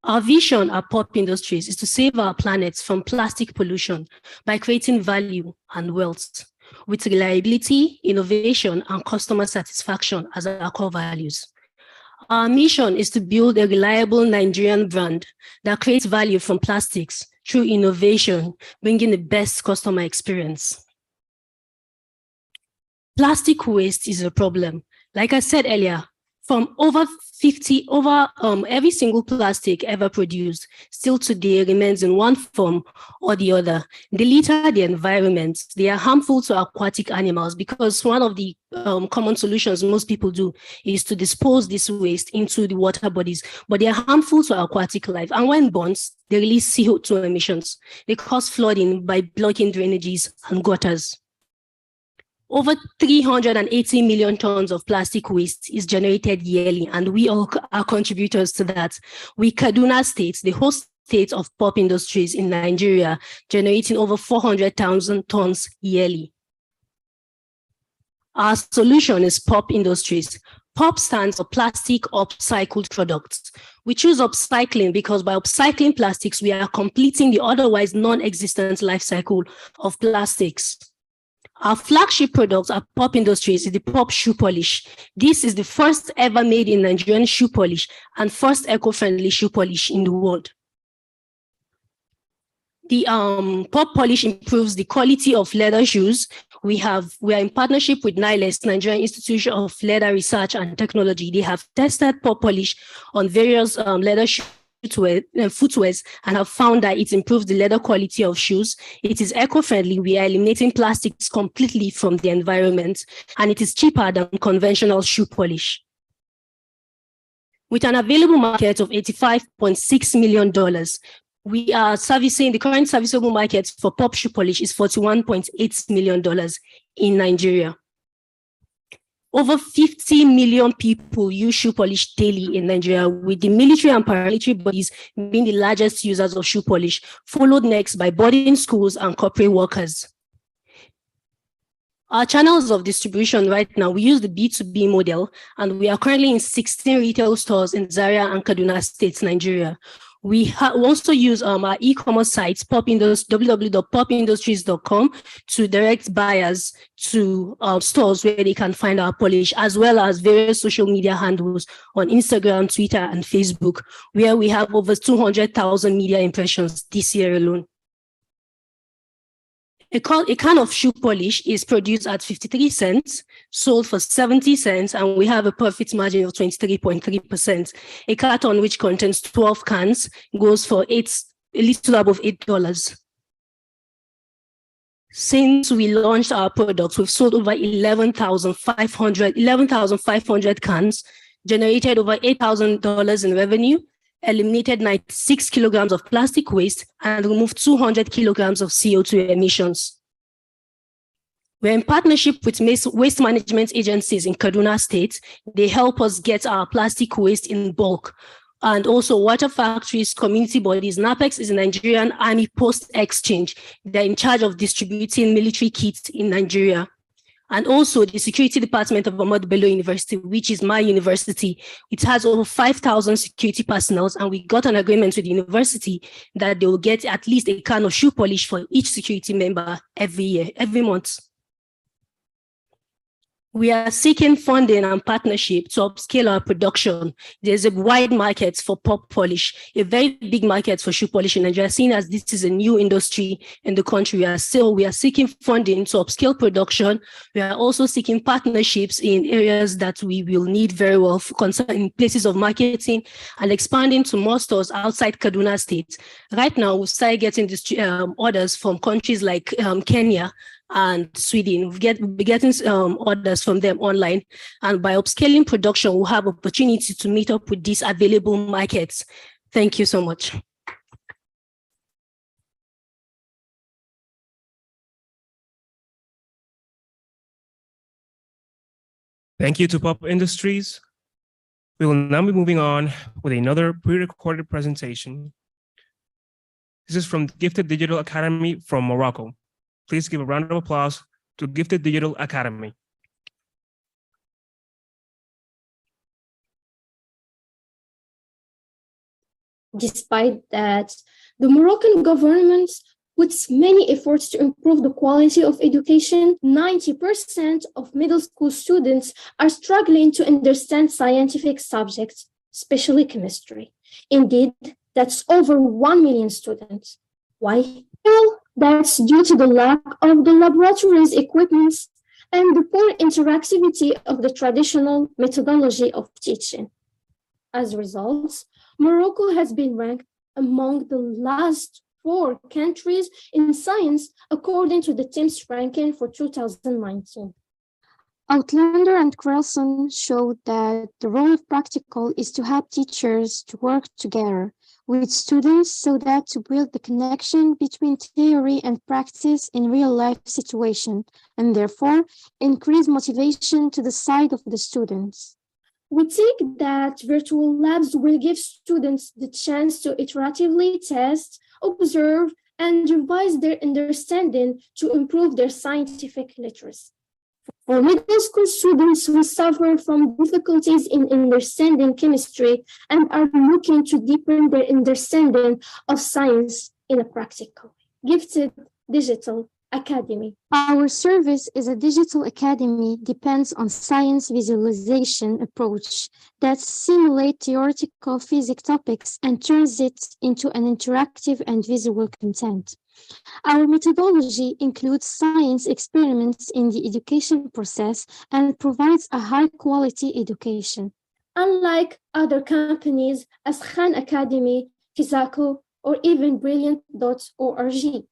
Our vision at Pop Industries is to save our planet from plastic pollution by creating value and wealth, with reliability, innovation, and customer satisfaction as our core values. Our mission is to build a reliable Nigerian brand that creates value from plastics through innovation, bringing the best customer experience. Plastic waste is a problem. Like I said earlier, from every single plastic ever produced still today remains in one form or the other. They litter the environment. They are harmful to aquatic animals because one of the common solutions most people do is to dispose this waste into the water bodies, but they are harmful to aquatic life. And when burnt, they release CO2 emissions. They cause flooding by blocking drainages and gutters. Over 380 million tons of plastic waste is generated yearly, and we all are contributors to that. We, Kaduna State, the host state of Pop Industries in Nigeria, generating over 400,000 tons yearly. Our solution is Pop Industries. POP stands for Plastic Upcycled Products. We choose upcycling because by upcycling plastics, we are completing the otherwise non-existent life cycle of plastics. Our flagship product at Pop Industries is the Pop Shoe Polish. This is the first ever made in Nigerian shoe polish and first eco-friendly shoe polish in the world. The Pop Polish improves the quality of leather shoes We are in partnership with NILES, Nigerian Institute of Leather Research and Technology. They have tested pop polish on various leather footwears and have found that it improves the leather quality of shoes. It is eco-friendly. We are eliminating plastics completely from the environment, and it is cheaper than conventional shoe polish. With an available market of $85.6 million, we are servicing, the current serviceable market for pop shoe polish is $41.8 million in Nigeria. Over 50 million people use shoe polish daily in Nigeria, with the military and paramilitary bodies being the largest users of shoe polish, followed next by boarding schools and corporate workers. Our channels of distribution right now, we use the B2B model, and we are currently in 16 retail stores in Zaria and Kaduna States, Nigeria. We also use our e-commerce sites, www.popindustries.com, to direct buyers to stores where they can find our polish, as well as various social media handles on Instagram, Twitter, and Facebook, where we have over 200,000 media impressions this year alone. A can of shoe polish is produced at 53 cents, sold for 70 cents, and we have a profit margin of 23.3%. A carton which contains 12 cans goes for a little above $8. Since we launched our products, we've sold over 11,500 cans, generated over $8,000 in revenue, eliminated 96 kilograms of plastic waste, and removed 200 kilograms of CO2 emissions. We're in partnership with waste management agencies in Kaduna State. They help us get our plastic waste in bulk. And also water factories, community bodies. NAPEX is a Nigerian Army Post Exchange. They're in charge of distributing military kits in Nigeria. And also the security department of Ahmadu Bello University, which is my university. It has over 5,000 security personnel, and we got an agreement with the university that they will get at least a can of shoe polish for each security member every month. We are seeking funding and partnership to upscale our production. There's a wide market for pop polish, a very big market for shoe polish in Nigeria, seeing as this is a new industry in the country. We are seeking funding to upscale production. We are also seeking partnerships in areas that we will need very well, concerning places of marketing, and expanding to more stores outside Kaduna State. Right now, we've started getting orders from countries like Kenya and Sweden. We'll be getting orders from them online, and by upscaling production, we'll have opportunity to meet up with these available markets. Thank you so much. Thank you to Pop Industries. We will now be moving on with another pre-recorded presentation. This is from Gifted Digital Academy from Morocco. Please give a round of applause to Gifted Digital Academy. Despite that, the Moroccan government puts many efforts to improve the quality of education. 90% of middle school students are struggling to understand scientific subjects, especially chemistry. Indeed, that's over 1 million students. Why? Well, that's due to the lack of the laboratories, equipment, and the poor interactivity of the traditional methodology of teaching. As a result, Morocco has been ranked among the last 4 countries in science, according to the TIMSS ranking for 2019. Outlander and Carlson showed that the role of practical is to help teachers to work together with students so that to build the connection between theory and practice in real-life situation, and therefore increase motivation to the side of the students. We think that virtual labs will give students the chance to iteratively test, observe, and revise their understanding to improve their scientific literacy. For middle school students who suffer from difficulties in understanding chemistry and are looking to deepen their understanding of science in a practical way. Gifted Digital Academy. Our service is a digital academy depends on science visualization approach that simulate theoretical physics topics and turns it into an interactive and visual content. Our methodology includes science experiments in the education process and provides a high-quality education. Unlike other companies as Khan Academy, Fisako, or even Brilliant.org,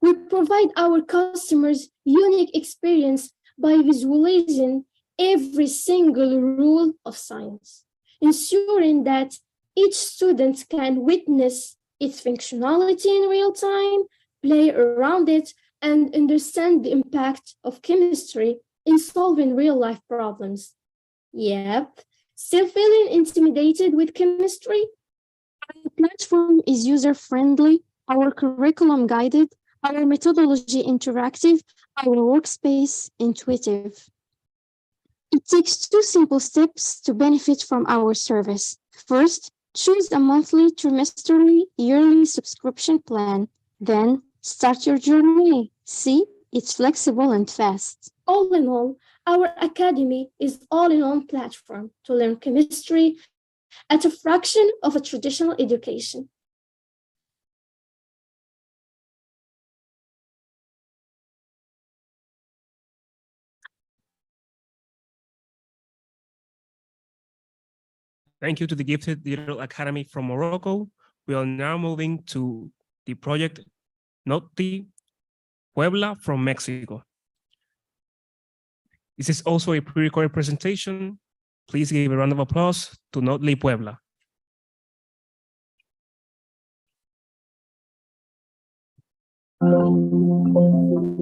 we provide our customers unique experience by visualizing every single rule of science, ensuring that each student can witness its functionality in real time, play around it, and understand the impact of chemistry in solving real-life problems. Yep, still feeling intimidated with chemistry? Our platform is user-friendly, our curriculum guided, our methodology interactive, our workspace intuitive. It takes two simple steps to benefit from our service. First, choose a monthly, trimesterly, yearly subscription plan. Then, start your journey. See, it's flexible and fast. All in all, our academy is all-in-one platform to learn chemistry at a fraction of a traditional education. Thank you to the Gifted Digital Academy from Morocco. We are now moving to the project Notle, Puebla from Mexico. This is also a pre-recorded presentation. Please give a round of applause to Notle, Puebla.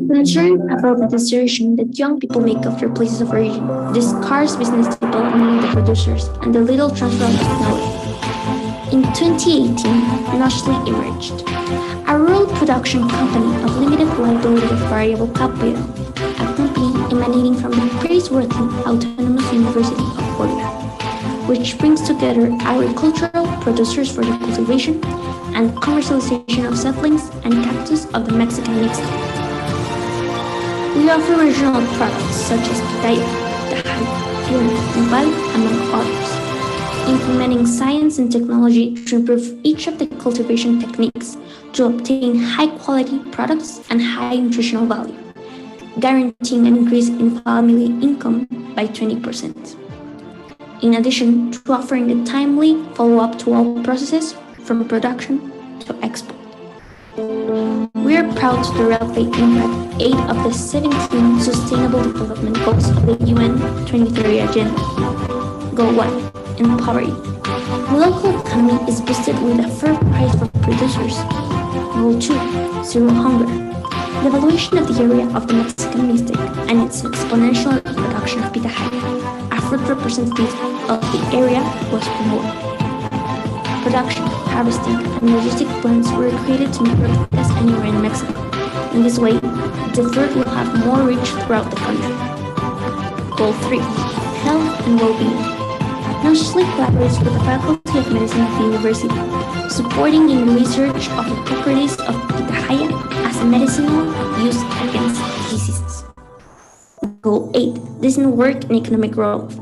Concern about the desertion that young people make of their places of origin, the scarce business development of the producers, and the little transfer of technology. In 2018, Notle emerged, a rural production company of limited liability of variable capital, a company emanating from the praiseworthy Autonomous University of Puebla, which brings together agricultural producers for the cultivation and commercialization of seedlings and cactus of the Mexican mixed. We offer regional products such as pitaya, tahal, nopal, among others, implementing science and technology to improve each of the cultivation techniques to obtain high-quality products and high nutritional value, guaranteeing an increase in family income by 20%. In addition to offering a timely follow-up to all processes from production to export. We are proud to directly impact 8 of the 17 Sustainable Development Goals of the UN 2030 Agenda. Goal 1, in poverty. The local economy is boosted with a fair price for producers. Goal 2, zero hunger. The evaluation of the area of the Mexican mistake and its exponential production of pitahaya, a fruit representative of the area, was promoted. Production, harvesting, and logistic plants were created to meet requests anywhere in Mexico. In this way, the fruit will have more reach throughout the country. Goal 3, health and well-being. Notle collaborates with the Faculty of Medicine of the University, supporting in research of the properties of pitahaya as a medicinal use against diseases. Goal 8, decent work and economic growth.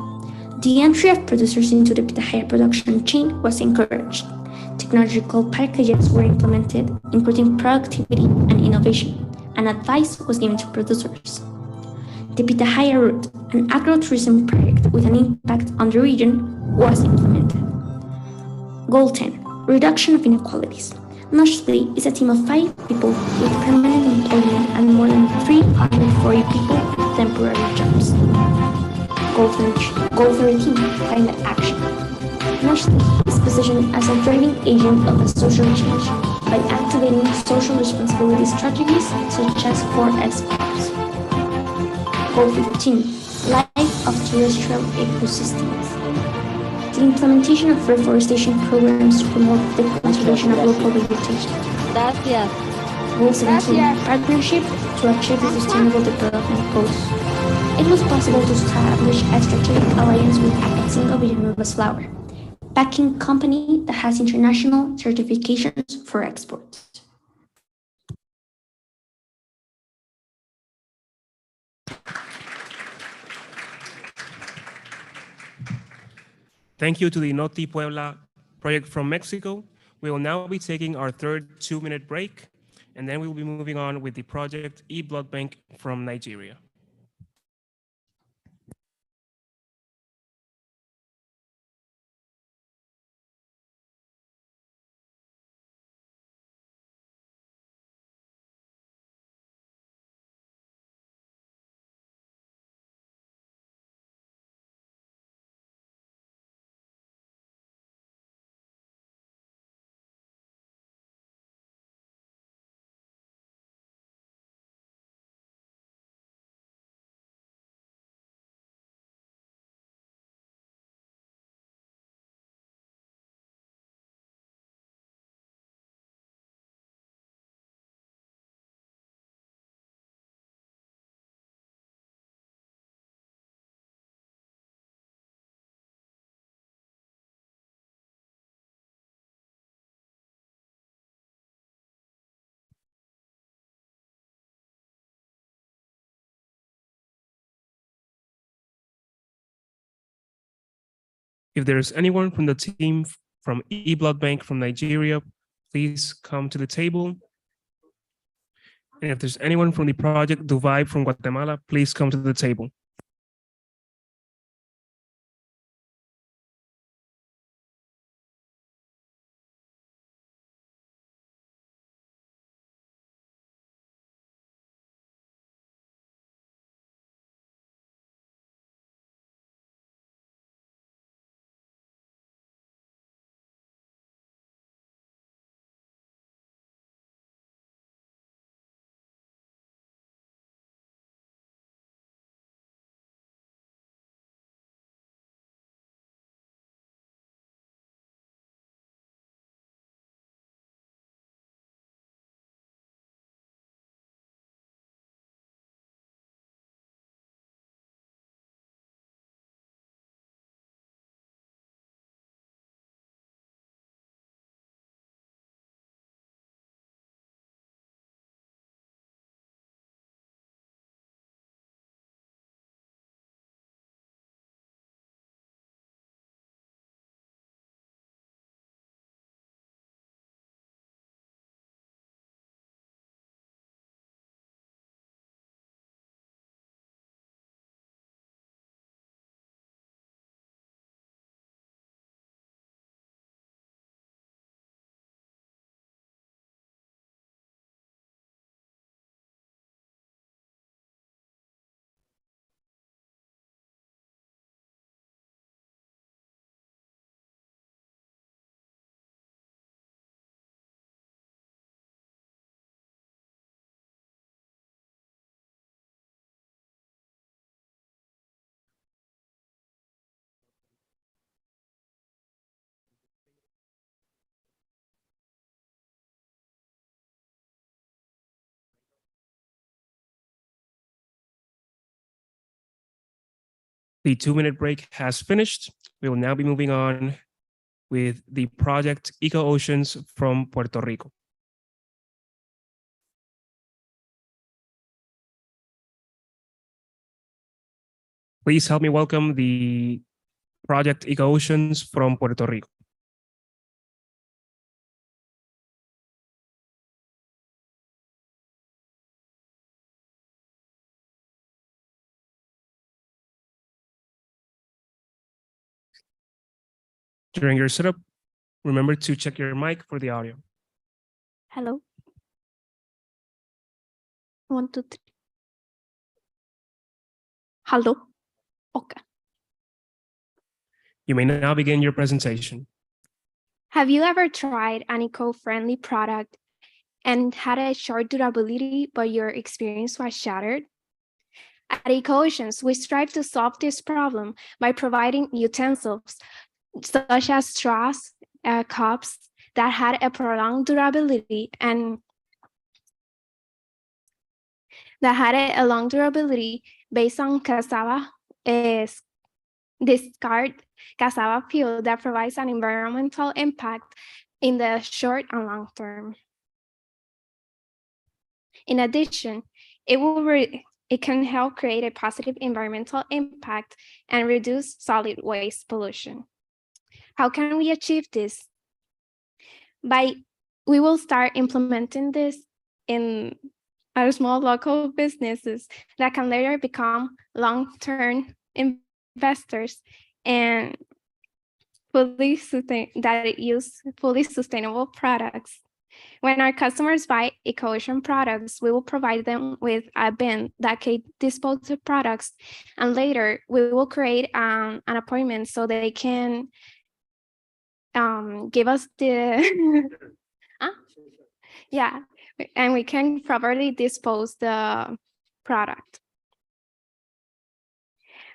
The entry of producers into the pitahaya production chain was encouraged. Technological packages were implemented, including productivity and innovation, and advice was given to producers. The pitahaya route, an agro-tourism project with an impact on the region, was implemented. Goal 10, reduction of inequalities. Notle is a team of 5 people with permanent employment and more than 340 people with temporary jobs. Goal 13, climate action. Notle is positioned as a driving agent of a social change by activating social responsibility strategies such as 4S goals. Goal 15, life of terrestrial ecosystems. The implementation of reforestation programs to promote the conservation of local vegetation. Goal 17, partnership to achieve the Sustainable Development Goals. It was possible to establish a strategic alliance with Acatzingó Villanueva's flour, packing company that has international certifications for exports. Thank you to the Notle Puebla project from Mexico. We will now be taking our third 2-minute break. And then we will be moving on with the project e-blood bank from Nigeria. If there's anyone from the team from eBlood Bank from Nigeria, please come to the table. And if there's anyone from the project Do Vibe from Guatemala, please come to the table. The 2-minute break has finished. We will now be moving on with the project Eco Oceans from Puerto Rico. Please help me welcome the project Eco Oceans from Puerto Rico. During your setup, remember to check your mic for the audio. Hello. 1, 2, 3. Hello. Okay. You may now begin your presentation. Have you ever tried an eco-friendly product and had a short durability, but your experience was shattered? At EcoOceans, we strive to solve this problem by providing utensils such as straws, cups that had a prolonged durability and that had a long durability based on cassava discard cassava peel that provides an environmental impact in the short and long term. In addition, it can help create a positive environmental impact and reduce solid waste pollution. How can we achieve this? We will start implementing this are small local businesses that can later become long-term investors and fully sustainable products. When our customers buy EcoOcean products, we will provide them with a bin that can dispose of products, and later we will create an appointment so they can give us the yeah, and we can properly dispose the product.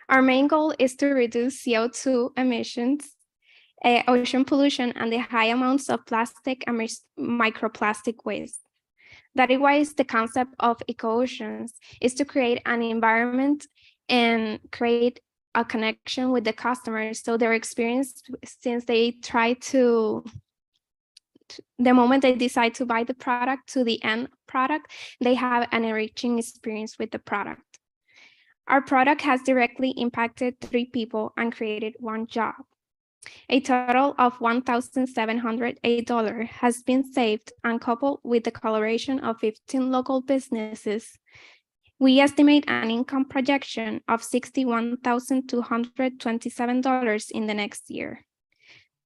Our main goal is to reduce CO2 emissions, ocean pollution, and the high amounts of plastic and microplastic waste. That is why the concept of EcoOceans is to create an environment and create a connection with the customers, so their experience, since they try to, the moment they decide to buy the product to the end product, they have an enriching experience with the product. Our product has directly impacted 3 people and created 1 job. A total of $1,708 has been saved, and coupled with the collaboration of 15 local businesses, we estimate an income projection of $61,227 in the next year.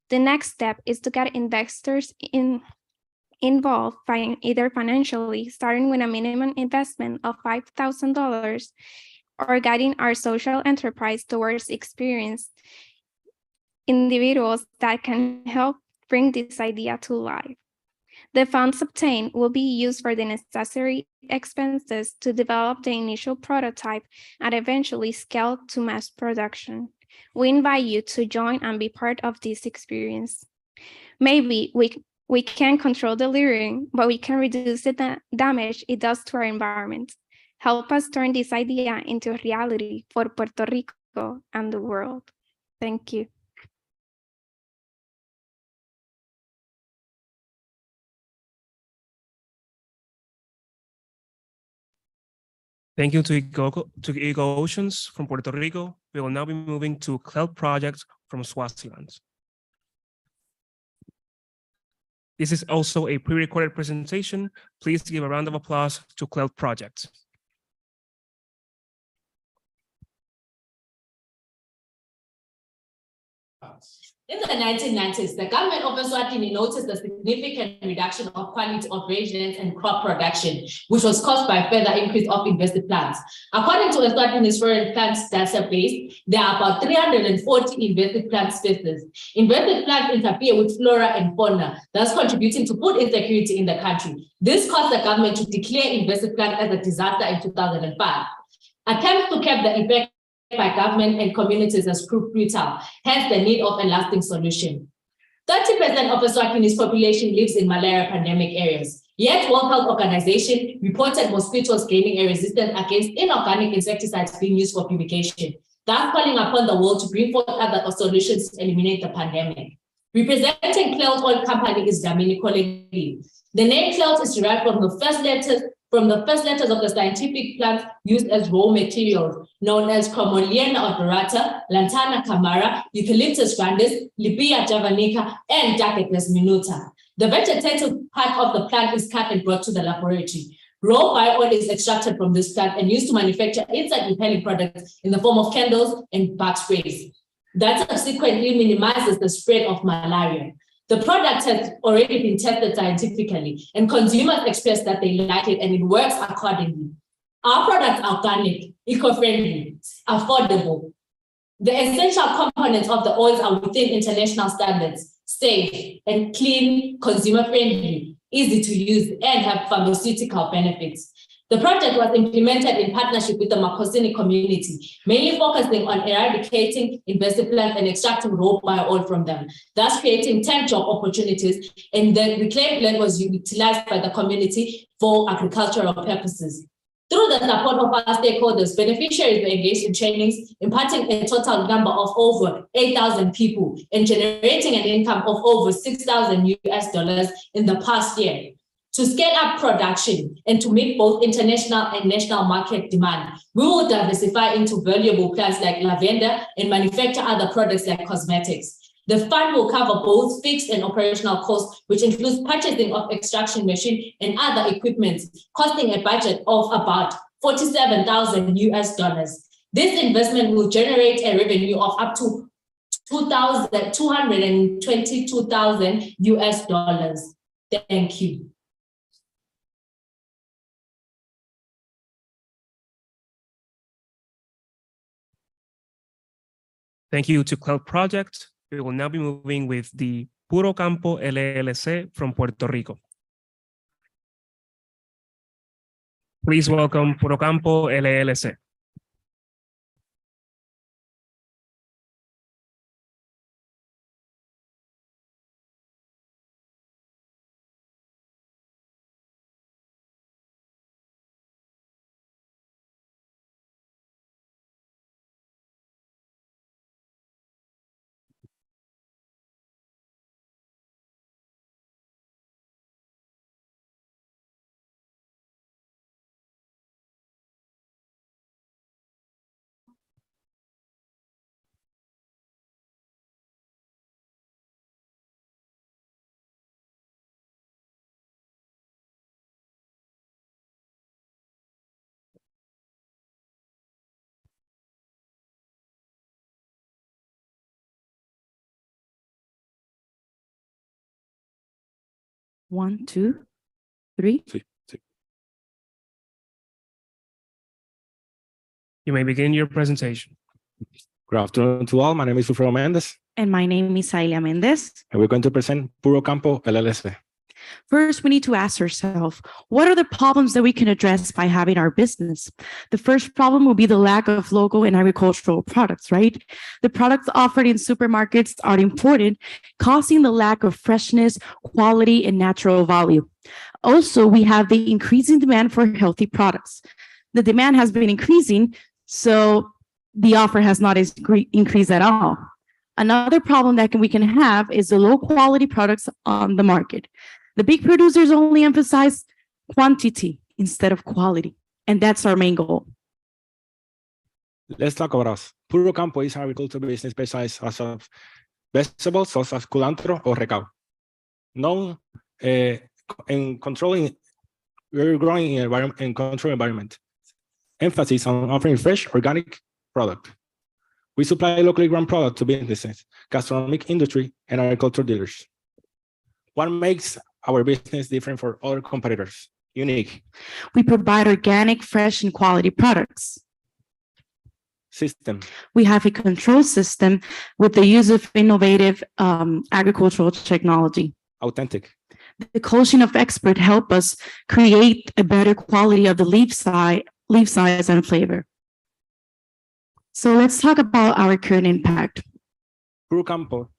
The next step is to get investors involved either financially, starting with a minimum investment of $5,000, or guiding our social enterprise towards experienced individuals that can help bring this idea to life. The funds obtained will be used for the necessary expenses to develop the initial prototype and eventually scale to mass production. We invite you to join and be part of this experience. Maybe we can't control the littering, but we can reduce the damage it does to our environment. Help us turn this idea into a reality for Puerto Rico and the world. Thank you. Thank you to EcoOceans from Puerto Rico. We will now be moving to Cloud Project from Swaziland. This is also a pre-recorded presentation. Please give a round of applause to Cloud Project. In the 1990s, the government of Eswatini noticed a significant reduction of quality of residents and crop production, which was caused by a further increase of invested plants. According to Eswatini's foreign plants database, there are about 340 invested plant species. Invested plants interfere with flora and fauna, thus contributing to food insecurity in the country. This caused the government to declare invested plants as a disaster in 2005. Attempts to cap the effect by government and communities as proved futile, hence the need of a lasting solution. 30% of Eswatini's population lives in malaria pandemic areas, yet World Health Organization reported mosquitoes gaining a resistance against inorganic insecticides being used for fumigation, thus calling upon the world to bring forth other solutions to eliminate the pandemic. Representing Cloud Oil Company is Damini Kolegi. The name Cloud is derived from the first letters of the scientific plants used as raw materials, known as Cromoliena odorata, Lantana camara, Eucalyptus grandis, Libia javanica, and Dacetes minuta. The vegetative part of the plant is cut and brought to the laboratory. Raw bio-oil is extracted from this plant and used to manufacture insect-repelling products in the form of candles and bug sprays. That subsequently minimizes the spread of malaria. The product has already been tested scientifically, and consumers express that they like it and it works accordingly. Our products are organic, eco-friendly, affordable. The essential components of the oils are within international standards, safe and clean, consumer-friendly, easy to use, and have pharmaceutical benefits. The project was implemented in partnership with the Makosini community, mainly focusing on eradicating invested plants and extracting raw bio-oil from them, thus creating 10 job opportunities, and the reclaimed land was utilized by the community for agricultural purposes. Through the support of our stakeholders, beneficiaries were engaged in trainings, imparting a total number of over 8,000 people and generating an income of over $6,000 in the past year. To scale up production and to meet both international and national market demand, we will diversify into valuable plants like lavender and manufacture other products like cosmetics. The fund will cover both fixed and operational costs, which includes purchasing of extraction machine and other equipment, costing a budget of about $47,000. This investment will generate a revenue of up to $222,000. Thank you. Thank you to Cloud Project. We will now be moving with the Puro Campo LLC from Puerto Rico. Please welcome Puro Campo LLC. One, two, three. You may begin your presentation. Good afternoon to all. My name is Alfredo Mendes, And my name is Ailia Mendez. and we're going to present Puro Campo LLC. First, we need to ask ourselves, what are the problems that we can address by having our business? The first problem will be the lack of local and agricultural products, right? The products offered in supermarkets are imported, causing the lack of freshness, quality, and natural value. Also, we have the increasing demand for healthy products. The demand has been increasing, so the offer has not increased at all. Another problem that we can have is the low quality products on the market. The big producers only emphasize quantity instead of quality, and that's our main goal. Let's talk about us. Puro Campo is an agricultural business specialized as of vegetables such as culantro or recao. Known in controlling, we're growing in environment and control environment. Emphasis on offering fresh, organic product. We supply locally grown product to businesses, gastronomic industry, and agricultural dealers. What makes our business different from other competitors? Unique. We provide organic, fresh, and quality products. System. We have a control system with the use of innovative agricultural technology. Authentic. The coaching of experts help us create a better quality of the leaf size and flavor. So let's talk about our current impact. Puro Campo,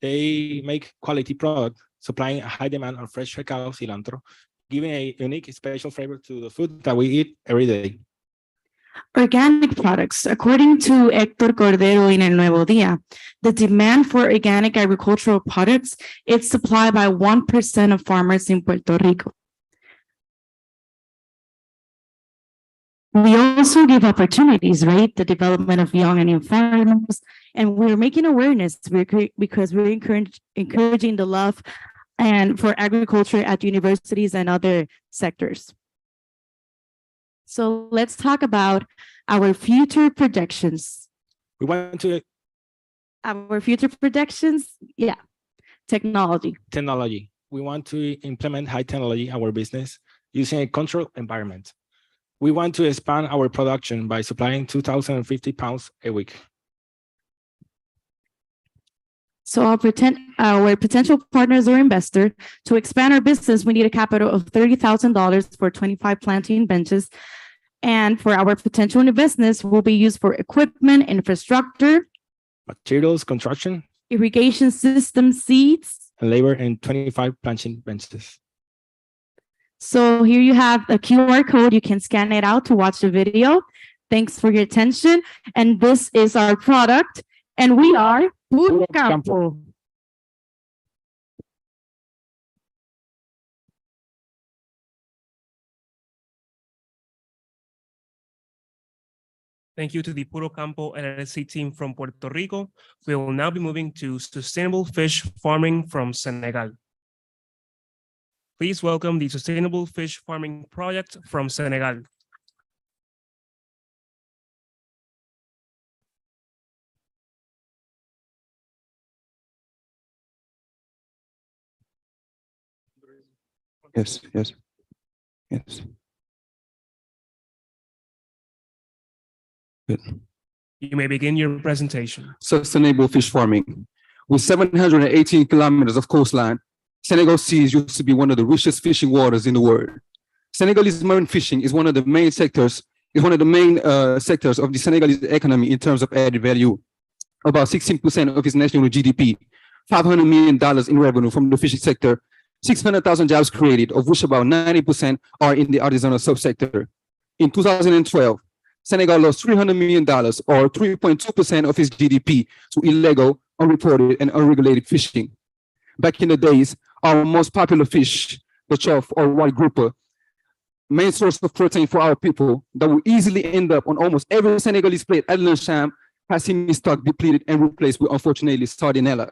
they make quality product, supplying a high demand of fresh recao cilantro, giving a unique special flavor to the food that we eat every day. Organic products. According to Héctor Cordero in El Nuevo Día, the demand for organic agricultural products is supplied by 1% of farmers in Puerto Rico. We also give opportunities, right? The development of young and new farmers, and we're making awareness because we're encouraging the love and for agriculture at universities and other sectors. So let's talk about our future projections. We want to. Our future projections, yeah, technology. Technology. We want to implement high technology in our business using a controlled environment. We want to expand our production by supplying 2,050 pounds a week. So our potential partners or investor, to expand our business, we need a capital of $30,000 for 25 planting benches. And for our potential investments will be used for equipment, infrastructure, materials, construction, irrigation system, seeds, and labor, and 25 planting benches. So here you have a QR code. You can scan it out to watch the video. Thanks for your attention. And this is our product. And we are Puro Campo. Thank you to the Puro Campo LLC team from Puerto Rico. We will now be moving to sustainable fish farming from Senegal. Please welcome the Sustainable Fish Farming Project from Senegal. Yes. Good. You may begin your presentation. Sustainable fish farming. With 718 kilometers of coastline, Senegal seas used to be one of the richest fishing waters in the world. Senegalese marine fishing is one of the main sectors of the Senegalese economy in terms of added value. About 16% of its national GDP, $500 million in revenue from the fishing sector, 600,000 jobs created, of which about 90% are in the artisanal subsector. In 2012, Senegal lost $300 million, or 3.2% of its GDP, to illegal, unreported, and unregulated fishing. Back in the days, our most popular fish, the chof or white grouper, main source of protein for our people, that will easily end up on almost every Senegalese plate at lunchtime, has seen its stock depleted and replaced with, unfortunately, sardinella.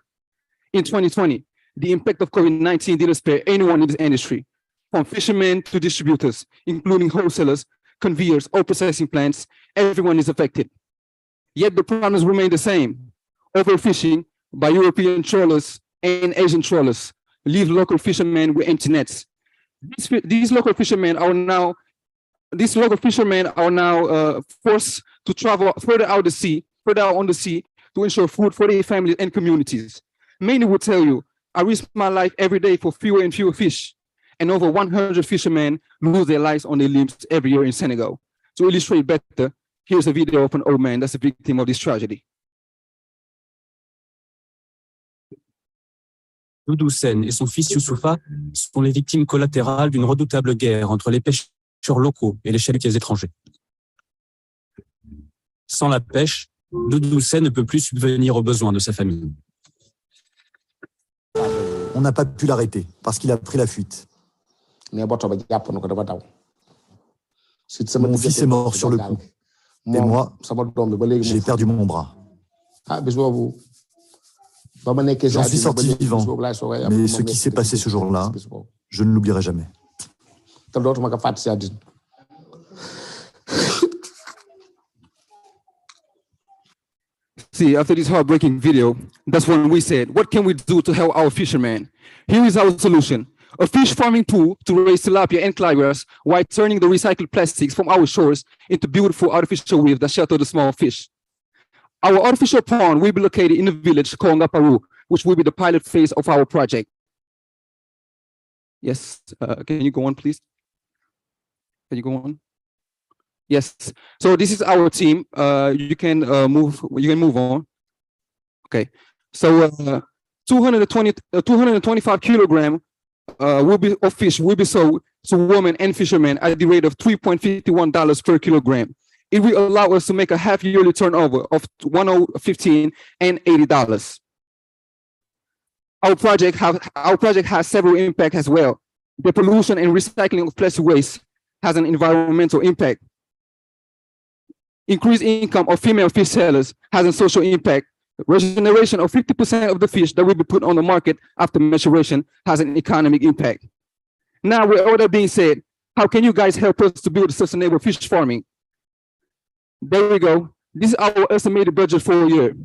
In 2020, the impact of COVID-19 didn't spare anyone in this industry, from fishermen to distributors, including wholesalers, conveyors, or processing plants. Everyone is affected. Yet the problems remain the same. Overfishing by European trawlers and Asian trawlers leave local fishermen with empty nets. These local fishermen are now forced to travel further out on the sea to ensure food for their families and communities. Many would tell you, I risk my life every day for fewer and fewer fish. And over 100 fishermen lose their lives on their limbs every year in Senegal. To illustrate better, here's a video of an old man that's a victim of this tragedy. Doudou Sen et son fils Youssoufa sont les victimes collatérales d'une redoutable guerre entre les pêcheurs locaux et les chalutiers étrangers. Sans la pêche, Doudou Sen ne peut plus subvenir aux besoins de sa famille. On n'a pas pu l'arrêter parce qu'il a pris la fuite. Mon fils est mort sur le coup. Et moi, j'ai perdu mon bras. J'en suis sorti vivant, mais ce qui s'est passé ce jour-là, je ne l'oublierai jamais. See, after this heartbreaking video, that's when we said, what can we do to help our fishermen? Here is our solution. A fish farming pool to raise tilapia and clarias while turning the recycled plastics from our shores into beautiful artificial reefs that shelter the small fish. Our artificial pond will be located in a village called Ngaparu, which will be the pilot phase of our project. Yes, can you go on, please? Can you go on? Yes, so this is our team. You can move on. Okay, so 225 kilogram of fish will be sold to women and fishermen at the rate of $3.51 per kilogram. It will allow us to make a half yearly turnover of $115 and $80. Our project has several impacts as well. The pollution and recycling of plastic waste has an environmental impact. Increased income of female fish sellers has a social impact. Regeneration of 50% of the fish that will be put on the market after maturation has an economic impact. Now, with all that being said, how can you guys help us to build sustainable fish farming? There we go. This is our estimated budget for a year.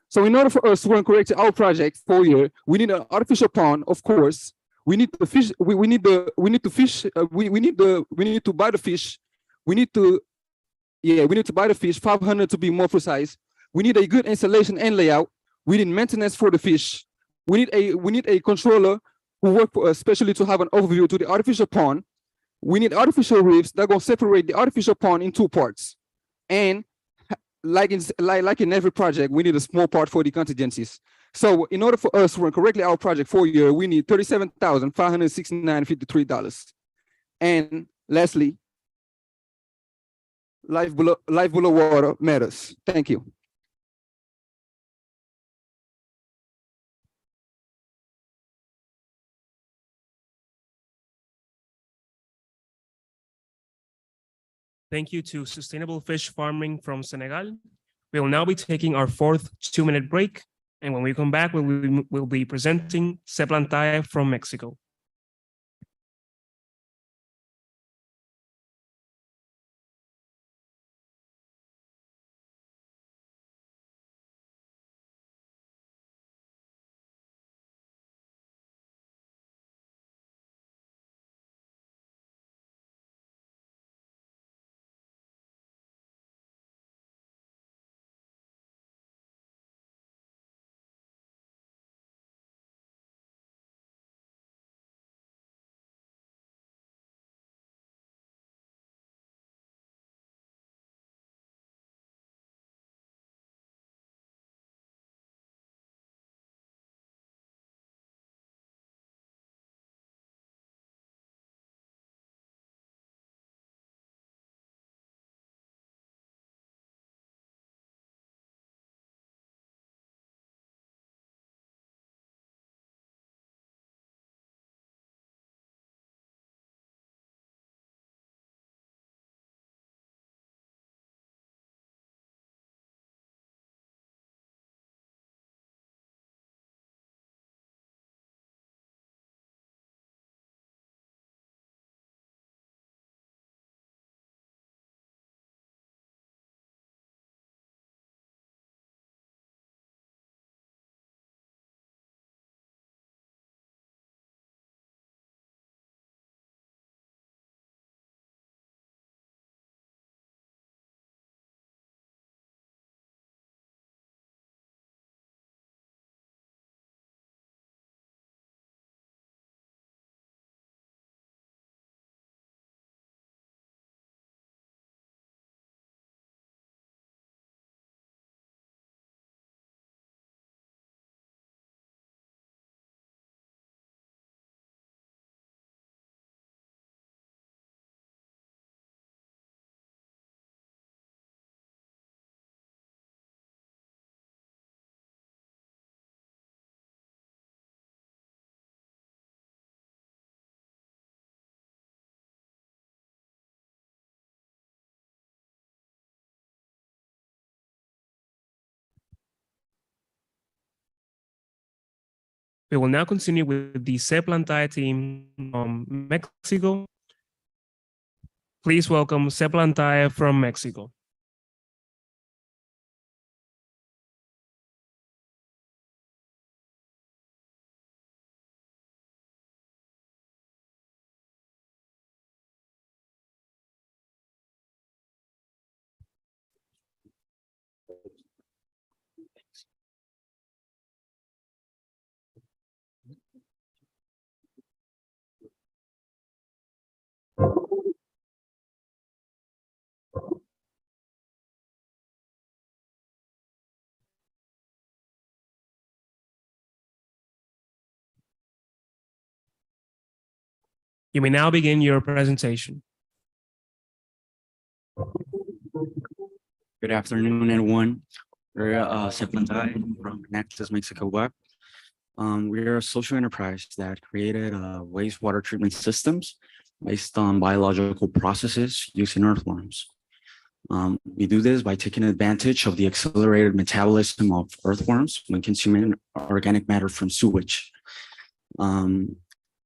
So in order for us to run correctly our project for a year, we need an artificial pond, of course. We need to fish. We need to buy the fish. We need to buy the fish, 500 to be more precise. We need a good installation and layout. We need maintenance for the fish. We need a controller who work for us, especially to have an overview to the artificial pond. We need artificial reefs that are going to separate the artificial pond in two parts. And like in every project, we need a small part for the contingencies. So in order for us to run correctly our project for a year, we need $37,569.53. And lastly, life below water matters. Thank you. Thank you to Sustainable Fish Farming from Senegal. We will now be taking our fourth 2-minute break. And when we come back, we'll be presenting Seplanta from Mexico. We will now continue with the Seplanta team from Mexico. Please welcome Seplanta from Mexico. You may now begin your presentation. Good afternoon, everyone. We're Seplanta from Enactus, Mexico Web. We're a social enterprise that created wastewater treatment systems based on biological processes using earthworms. We do this by taking advantage of the accelerated metabolism of earthworms when consuming organic matter from sewage.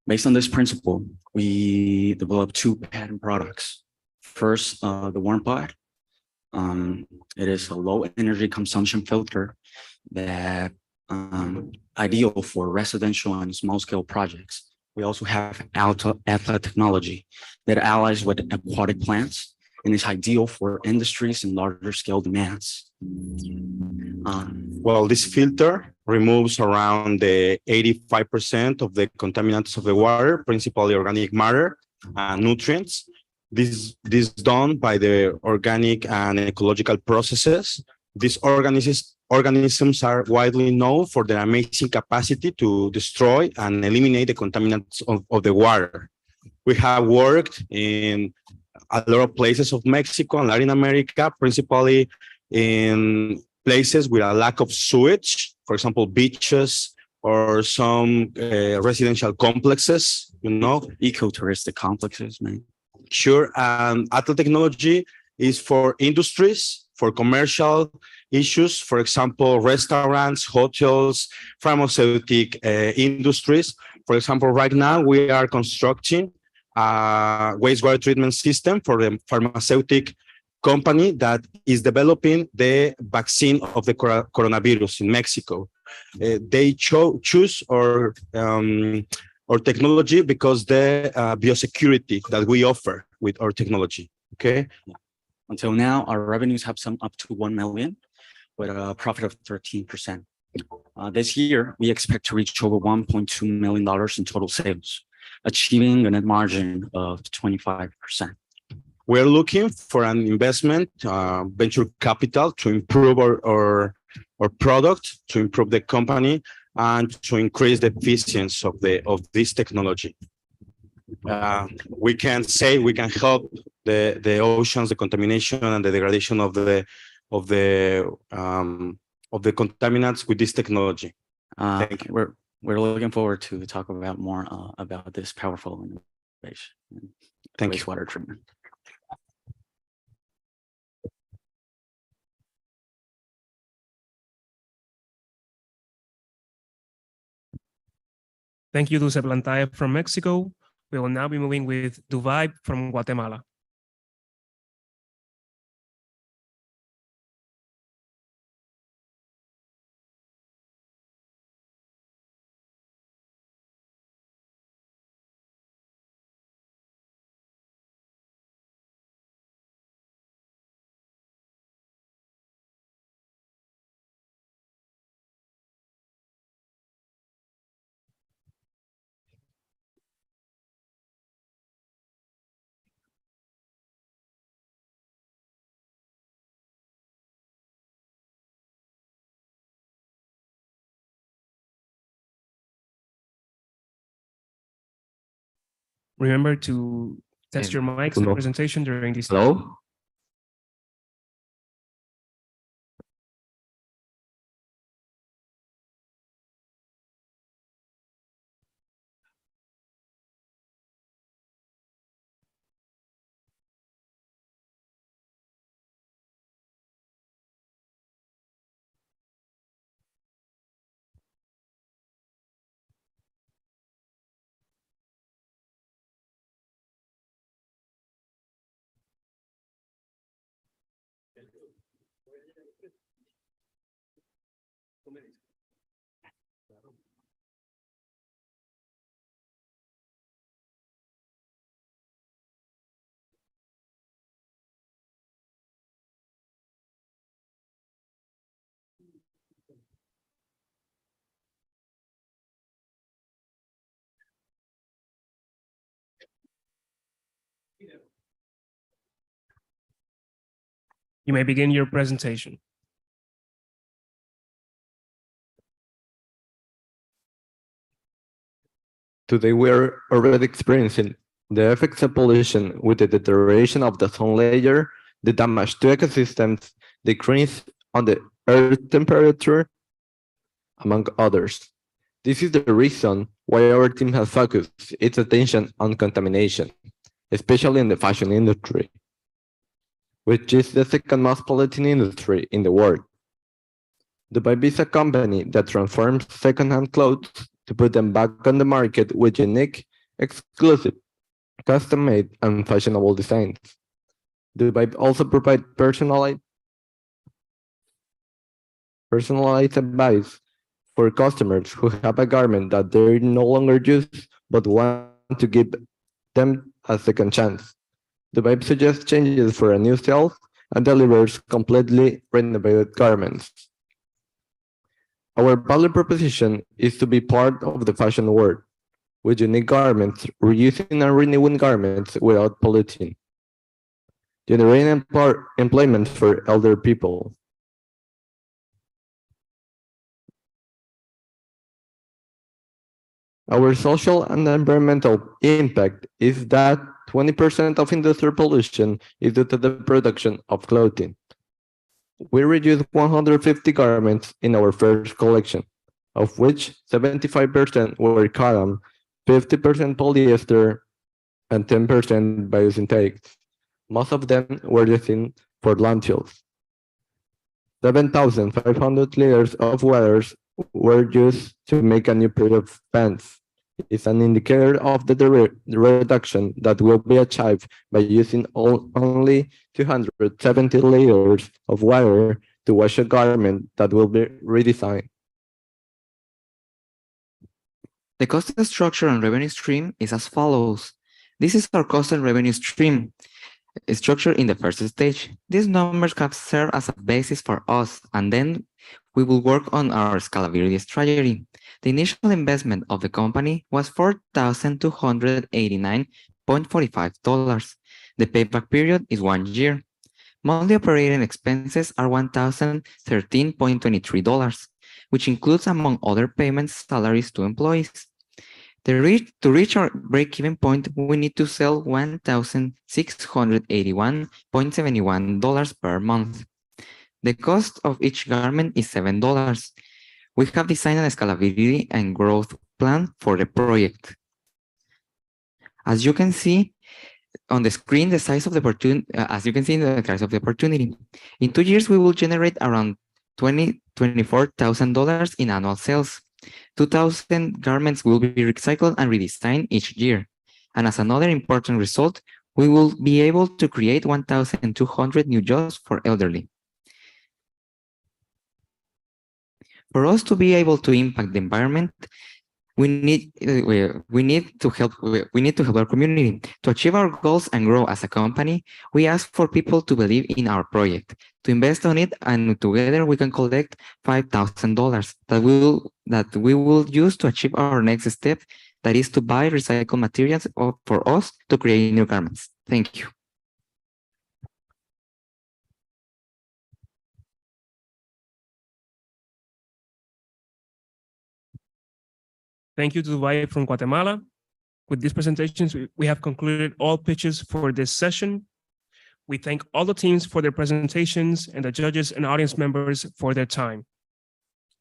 Based on this principle, we developed two patent products. First, the worm pod. It is a low energy consumption filter that ideal for residential and small scale projects. We also have alpha technology that allies with aquatic plants and is ideal for industries and larger scale demands. Well, this filter removes around the 85% of the contaminants of the water, principally organic matter and nutrients. This is done by the organic and ecological processes. These organisms are widely known for their amazing capacity to destroy and eliminate the contaminants of the water. We have worked in a lot of places of Mexico and Latin America, principally in places with a lack of sewage, for example, beaches or some residential complexes, you know. Ecotouristic complexes, man. Sure. Atl technology is for industries, for commercial issues, for example, restaurants, hotels, pharmaceutical industries. For example, right now we are constructing a wastewater treatment system for the pharmaceutical company that is developing the vaccine of the coronavirus in Mexico. They choose our technology because the biosecurity that we offer with our technology. Okay. Until now, our revenues have summed up to 1 million with a profit of 13%. This year, we expect to reach over $1.2 million in total sales, achieving a net margin of 25%. We're looking for an investment, venture capital to improve our product, to improve the company, and to increase the efficiency of this technology. We can say we can help the oceans, the contamination and the degradation of the contaminants with this technology. Thank you. We're looking forward to talk about more about this powerful innovation. Thank you. Wastewater treatment. Thank you to Seplanta from Mexico. We will now be moving with Dubai from Guatemala. Remember to test your mics and presentation during this. Hello? You may begin your presentation. Today, we are already experiencing the effects of pollution with the deterioration of the ozone layer, the damage to ecosystems, the increase on the earth temperature, among others. This is the reason why our team has focused its attention on contamination, especially in the fashion industry, which is the second most polluting industry in the world. Dubai is a company that transforms second-hand clothes to put them back on the market with unique, exclusive, custom-made, and fashionable designs. Dubai also provides personalized advice for customers who have a garment that they no longer use but want to give them a second chance. Dubai suggests changes for a new style and delivers completely renovated garments. Our value proposition is to be part of the fashion world, with unique garments, reusing and renewing garments without polluting, generating employment for elder people. Our social and environmental impact is that 20% of industrial pollution is due to the production of clothing. We reduced 150 garments in our first collection, of which 75% were cotton, 50% polyester, and 10% biosynthetics. Most of them were destined for landfills. 7,500 liters of water were used to make a new pair of pants. It's an indicator of the reduction that will be achieved by using only 270 liters of water to wash a garment that will be redesigned. The cost structure and revenue stream is as follows. This is our cost and revenue stream structure in the first stage. These numbers have served as a basis for us, and then we will work on our scalability strategy. The initial investment of the company was $4,289.45. The payback period is 1 year. Monthly operating expenses are $1,013.23, which includes, among other payments, salaries to employees. To reach our break-even point, we need to sell $1,681.71 per month. The cost of each garment is $7. We have designed a scalability and growth plan for the project. As you can see on the screen, the size of the opportunity, In 2 years, we will generate around $24,000 in annual sales. 2,000 garments will be recycled and redesigned each year. And as another important result, we will be able to create 1,200 new jobs for elderly. For us to be able to impact the environment, we need to help our community. To achieve our goals and grow as a company, we ask for people to believe in our project, to invest on it, and together we can collect $5,000 that we will use to achieve our next step, that is to buy recycled materials for us to create new garments. Thank you. Thank you to Dubai from Guatemala. With these presentations, we have concluded all pitches for this session. We thank all the teams for their presentations and the judges and audience members for their time.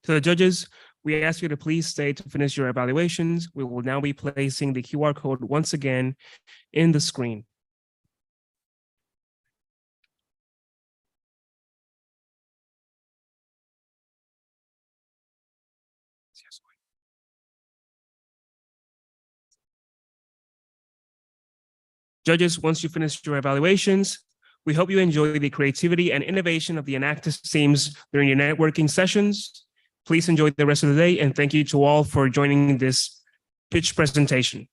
To the judges, we ask you to please stay to finish your evaluations. We will now be placing the QR code once again in the screen. Judges, once you finish your evaluations, we hope you enjoy the creativity and innovation of the Enactus teams during your networking sessions. Please enjoy the rest of the day, and thank you to all for joining this pitch presentation.